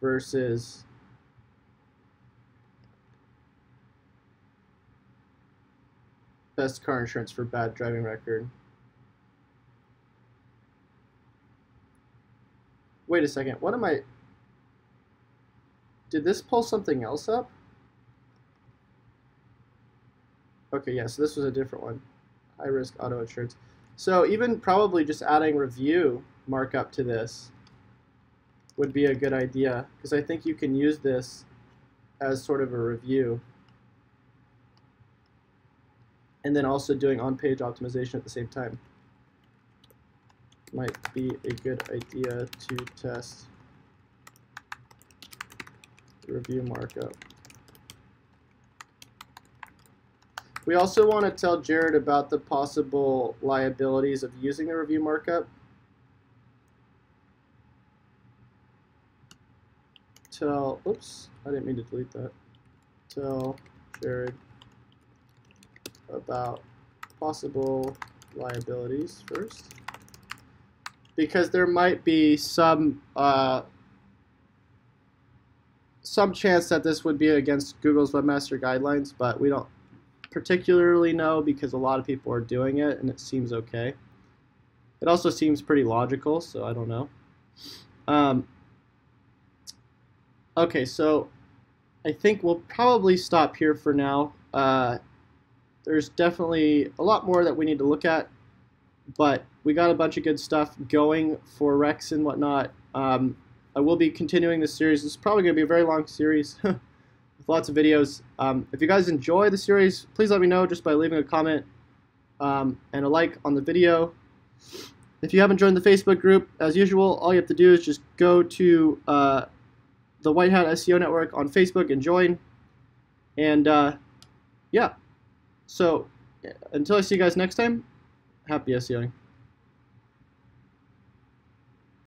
versus best car insurance for bad driving record. Wait a second, what am I... Did this pull something else up? Okay, yeah, so this was a different one. High risk auto insurance. So even probably just adding review markup to this would be a good idea, because I think you can use this as sort of a review. And then also doing on-page optimization at the same time. Might be a good idea to test the review markup. We also want to tell Jared about the possible liabilities of using the review markup. Oops, I didn't mean to delete that. Tell Jared about possible liabilities first, because there might be some chance that this would be against Google's Webmaster Guidelines, but we don't particularly know because a lot of people are doing it and it seems okay. It also seems pretty logical, so I don't know. Okay, so I think we'll probably stop here for now. There's definitely a lot more that we need to look at, but we got a bunch of good stuff going for Rex and whatnot. I will be continuing this series. This is probably going to be a very long series with lots of videos. If you guys enjoy the series, please let me know just by leaving a comment and a like on the video. If you haven't joined the Facebook group, as usual, all you have to do is just go to the White Hat SEO Network on Facebook and join. And yeah, so until I see you guys next time, happy SEOing.